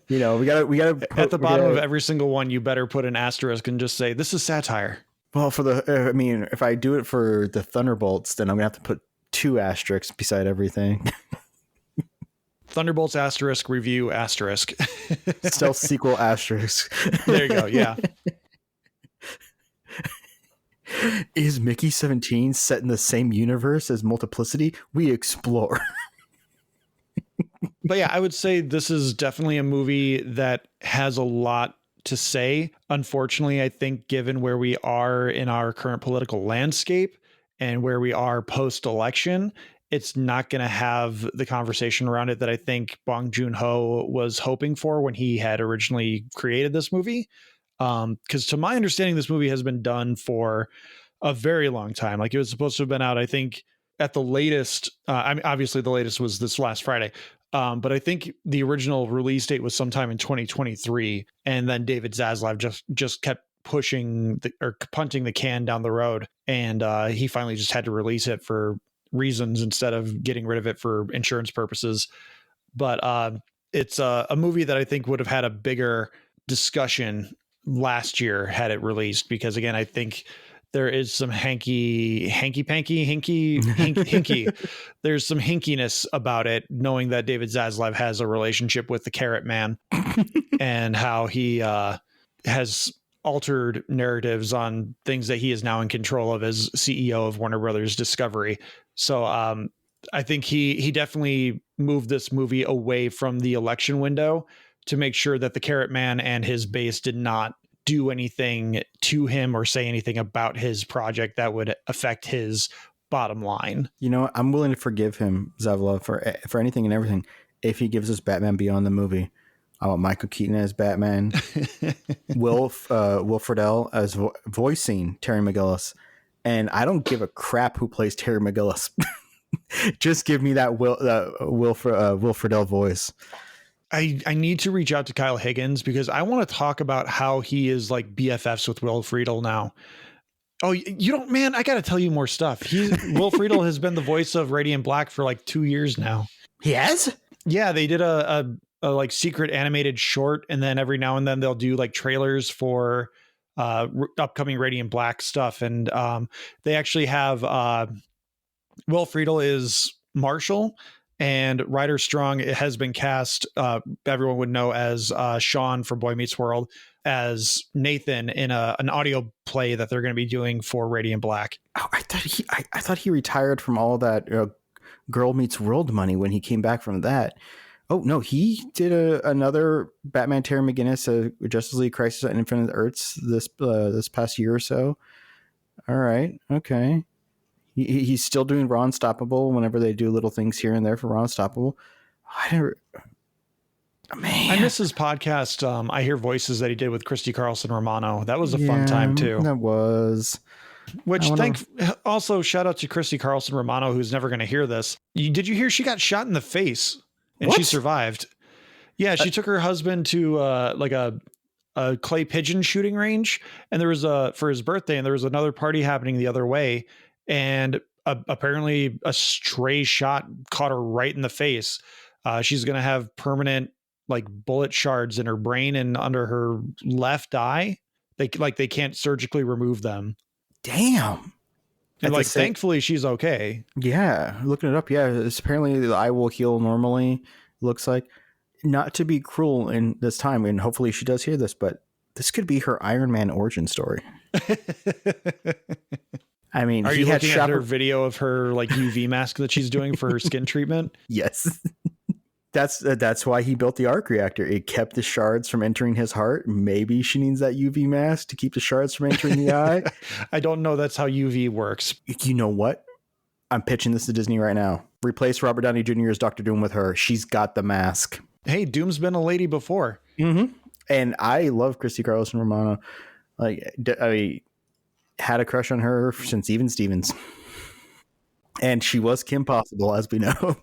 Speaker 3: We gotta
Speaker 2: at the bottom of every single one, you better put an asterisk and just say, this is satire.
Speaker 3: Well, if I do it for the Thunderbolts, then I'm gonna have to put 2 asterisks beside everything.
Speaker 2: Thunderbolts asterisk review asterisk.
Speaker 3: Stealth sequel asterisk.
Speaker 2: There you go. Yeah.
Speaker 3: Is Mickey 17 set in the same universe as Multiplicity? We explore.
Speaker 2: But yeah, I would say this is definitely a movie that has a lot to say. Unfortunately, I think given where we are in our current political landscape and where we are post-election, it's not going to have the conversation around it that I think Bong Joon Ho was hoping for when he had originally created this movie. Because to my understanding, this movie has been done for a very long time. Like, it was supposed to have been out, I think, at the latest. Obviously the latest was this last Friday. But I think the original release date was sometime in 2023. And then David Zaslav just kept pushing or punting the can down the road. And he finally just had to release it for reasons instead of getting rid of it for insurance purposes. But it's a movie that I think would have had a bigger discussion last year had it released, because again, I think there is some hinky. There's some hinkiness about it, knowing that David Zaslav has a relationship with the Carrot Man and how he has altered narratives on things that he is now in control of as CEO of Warner Brothers Discovery. So I think he definitely moved this movie away from the election window to make sure that the Carrot Man and his base did not do anything to him or say anything about his project that would affect his bottom line. You know,
Speaker 3: I'm willing to forgive him, Zaslav, for anything and everything if he gives us Batman Beyond the movie. I want Michael Keaton as Batman, Will Friedle as voicing Terry McGillis, and I don't give a crap who plays Terry McGillis. Just give me that Will Friedle voice.
Speaker 2: I need to reach out to Kyle Higgins because I want to talk about how he is like BFFs with Will Friedle now. Oh, you don't, man, I got to tell you more stuff. Will Friedle has been the voice of Radiant Black for like 2 years now.
Speaker 3: He has?
Speaker 2: Yeah, they did a like secret animated short, and then every now and then they'll do like trailers for upcoming Radiant Black stuff. And they actually have Will Friedle is Marshall, and Ryder Strong has been cast, everyone would know as Sean from Boy Meets World, as Nathan in an audio play that they're going to be doing for Radiant Black.
Speaker 3: Oh, I thought he retired from all that Girl Meets World money when he came back from that. Oh no, he did another Batman Terry McGinnis, Justice League Crisis on Infinite Earths this past year or so. All right, okay. He's still doing Raw Unstoppable whenever they do little things here and there for Raw Unstoppable. Man,
Speaker 2: I miss his podcast. I Hear Voices that he did with Christy Carlson Romano. That was a fun time too.
Speaker 3: That was.
Speaker 2: Which also shout out to Christy Carlson Romano, who's never going to hear this. Did you hear she got shot in the face and she survived? Yeah, she took her husband to like a clay pigeon shooting range, and there was for his birthday, and there was another party happening the other way, and apparently a stray shot caught her right in the face. She's going to have permanent like bullet shards in her brain and under her left eye. They can't surgically remove them.
Speaker 3: Damn.
Speaker 2: And like, thankfully she's okay.
Speaker 3: Yeah. Looking it up. Yeah. It's apparently the eye will heal normally. Looks like, not to be cruel in this time. And hopefully she does hear this, but this could be her Iron Man origin story. I mean,
Speaker 2: are you looking at her video of her like UV mask that she's doing for her skin treatment?
Speaker 3: Yes. That's why he built the arc reactor. It kept the shards from entering his heart. Maybe she needs that UV mask to keep the shards from entering the eye.
Speaker 2: I don't know. That's how UV works.
Speaker 3: You know what? I'm pitching this to Disney right now. Replace Robert Downey Jr. as Dr. Doom with her. She's got the mask.
Speaker 2: Hey, Doom's been a lady before.
Speaker 3: Mm-hmm. And I love Christy Carlson Romano. Like, I had a crush on her since Even Stevens. And she was Kim Possible, as we know.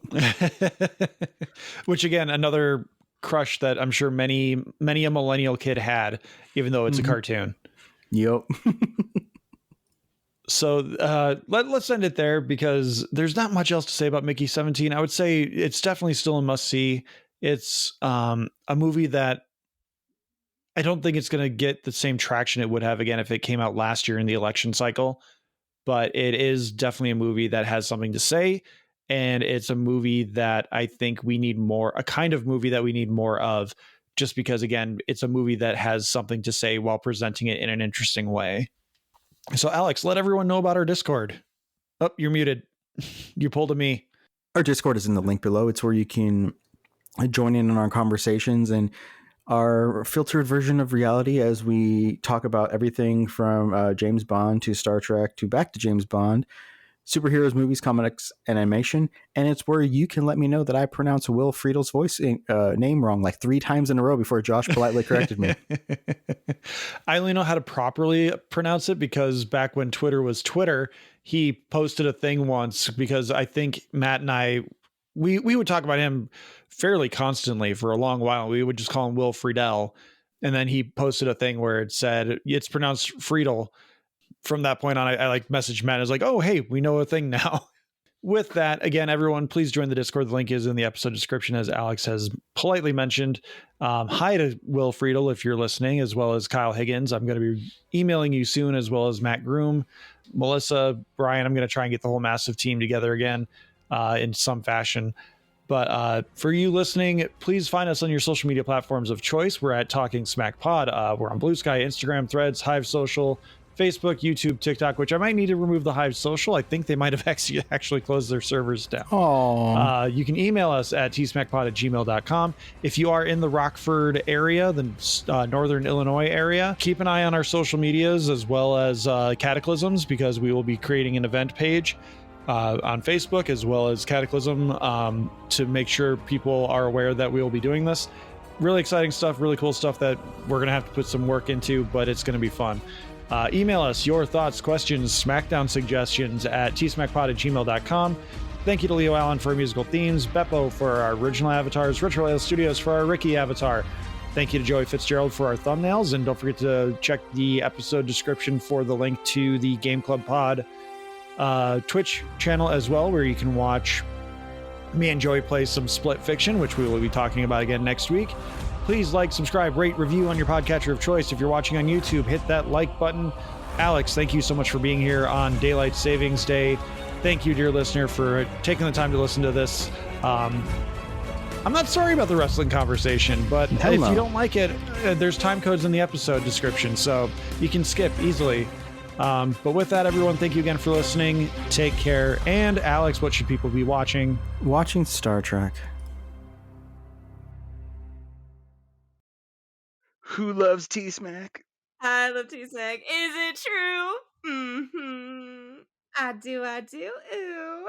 Speaker 3: Which,
Speaker 2: again, another crush that I'm sure many a millennial kid had, even though it's a cartoon.
Speaker 3: Yep.
Speaker 2: So let's end it there, because there's not much else to say about Mickey 17. I would say it's definitely still a must-see. It's a movie that I don't think it's going to get the same traction it would have, again, if it came out last year in the election cycle. But it is definitely a movie that has something to say. And it's a movie that I think we need more, a kind of movie that we need more of, just because, again, it's a movie that has something to say while presenting it in an interesting way. So, Alex, let everyone know about our Discord. Oh, you're muted. You pulled a me.
Speaker 3: Our Discord is in the link below. It's where you can join in on our conversations and our filtered version of reality as we talk about everything from James Bond to Star Trek to back to James Bond, superheroes, movies, comics, and animation. And it's where you can let me know that I pronounce Will Friedel's name wrong like 3 times in a row before Josh politely corrected me.
Speaker 2: I only know how to properly pronounce it because back when Twitter was Twitter, he posted a thing once, because I think Matt and I, we would talk about him fairly constantly for a long while. We would just call him Will Friedel. And then he posted a thing where it said it's pronounced Friedel. From that point on, I like messaged Matt. I was like, oh, hey, we know a thing now. With that, again, everyone, please join the Discord. The link is in the episode description, as Alex has politely mentioned. Hi to Will Friedel, if you're listening, as well as Kyle Higgins. I'm going to be emailing you soon, as well as Matt Groom, Melissa, Brian. I'm going to try and get the whole massive team together again in some fashion. But for you listening, please find us on your social media platforms of choice. We're at Talking Smack Pod. We're on Blue Sky, Instagram, Threads, Hive Social, Facebook, YouTube, TikTok, which I might need to remove the Hive Social. I think they might have actually closed their servers down. You can email us at tsmackpod@gmail.com. If you are in the Rockford area, the northern Illinois area, keep an eye on our social medias as well as Cataclysms, because we will be creating an event page on Facebook as well as Cataclysm to make sure people are aware that we will be doing this. Really exciting stuff, really cool stuff that we're going to have to put some work into, but it's going to be fun. Email us your thoughts, questions, SmackDown suggestions at tsmackpod@gmail.com. Thank you to Leo Allen for our musical themes, Beppo for our original avatars, Retro Ale Studios for our Ricky avatar. Thank you to Joey Fitzgerald for our thumbnails, and don't forget to check the episode description for the link to the Game Club Pod Twitch channel as well, where you can watch me and Joey play some Split Fiction, which we will be talking about again next week. Please like, subscribe, rate, review on your podcatcher of choice. If you're watching on YouTube, hit that like button. Alex, thank you so much for being here on Daylight Savings Day. Thank you, dear listener, for taking the time to listen to this. I'm not sorry about the wrestling conversation, but if you don't like it, there's time codes in the episode description, so you can skip easily. But with that, everyone, thank you again for listening. Take care. And Alex, what should people be watching?
Speaker 3: Watching Star Trek.
Speaker 6: Who loves T-Smack?
Speaker 1: I love T-Smack. Is it true? Mm-hmm. I do. Ooh.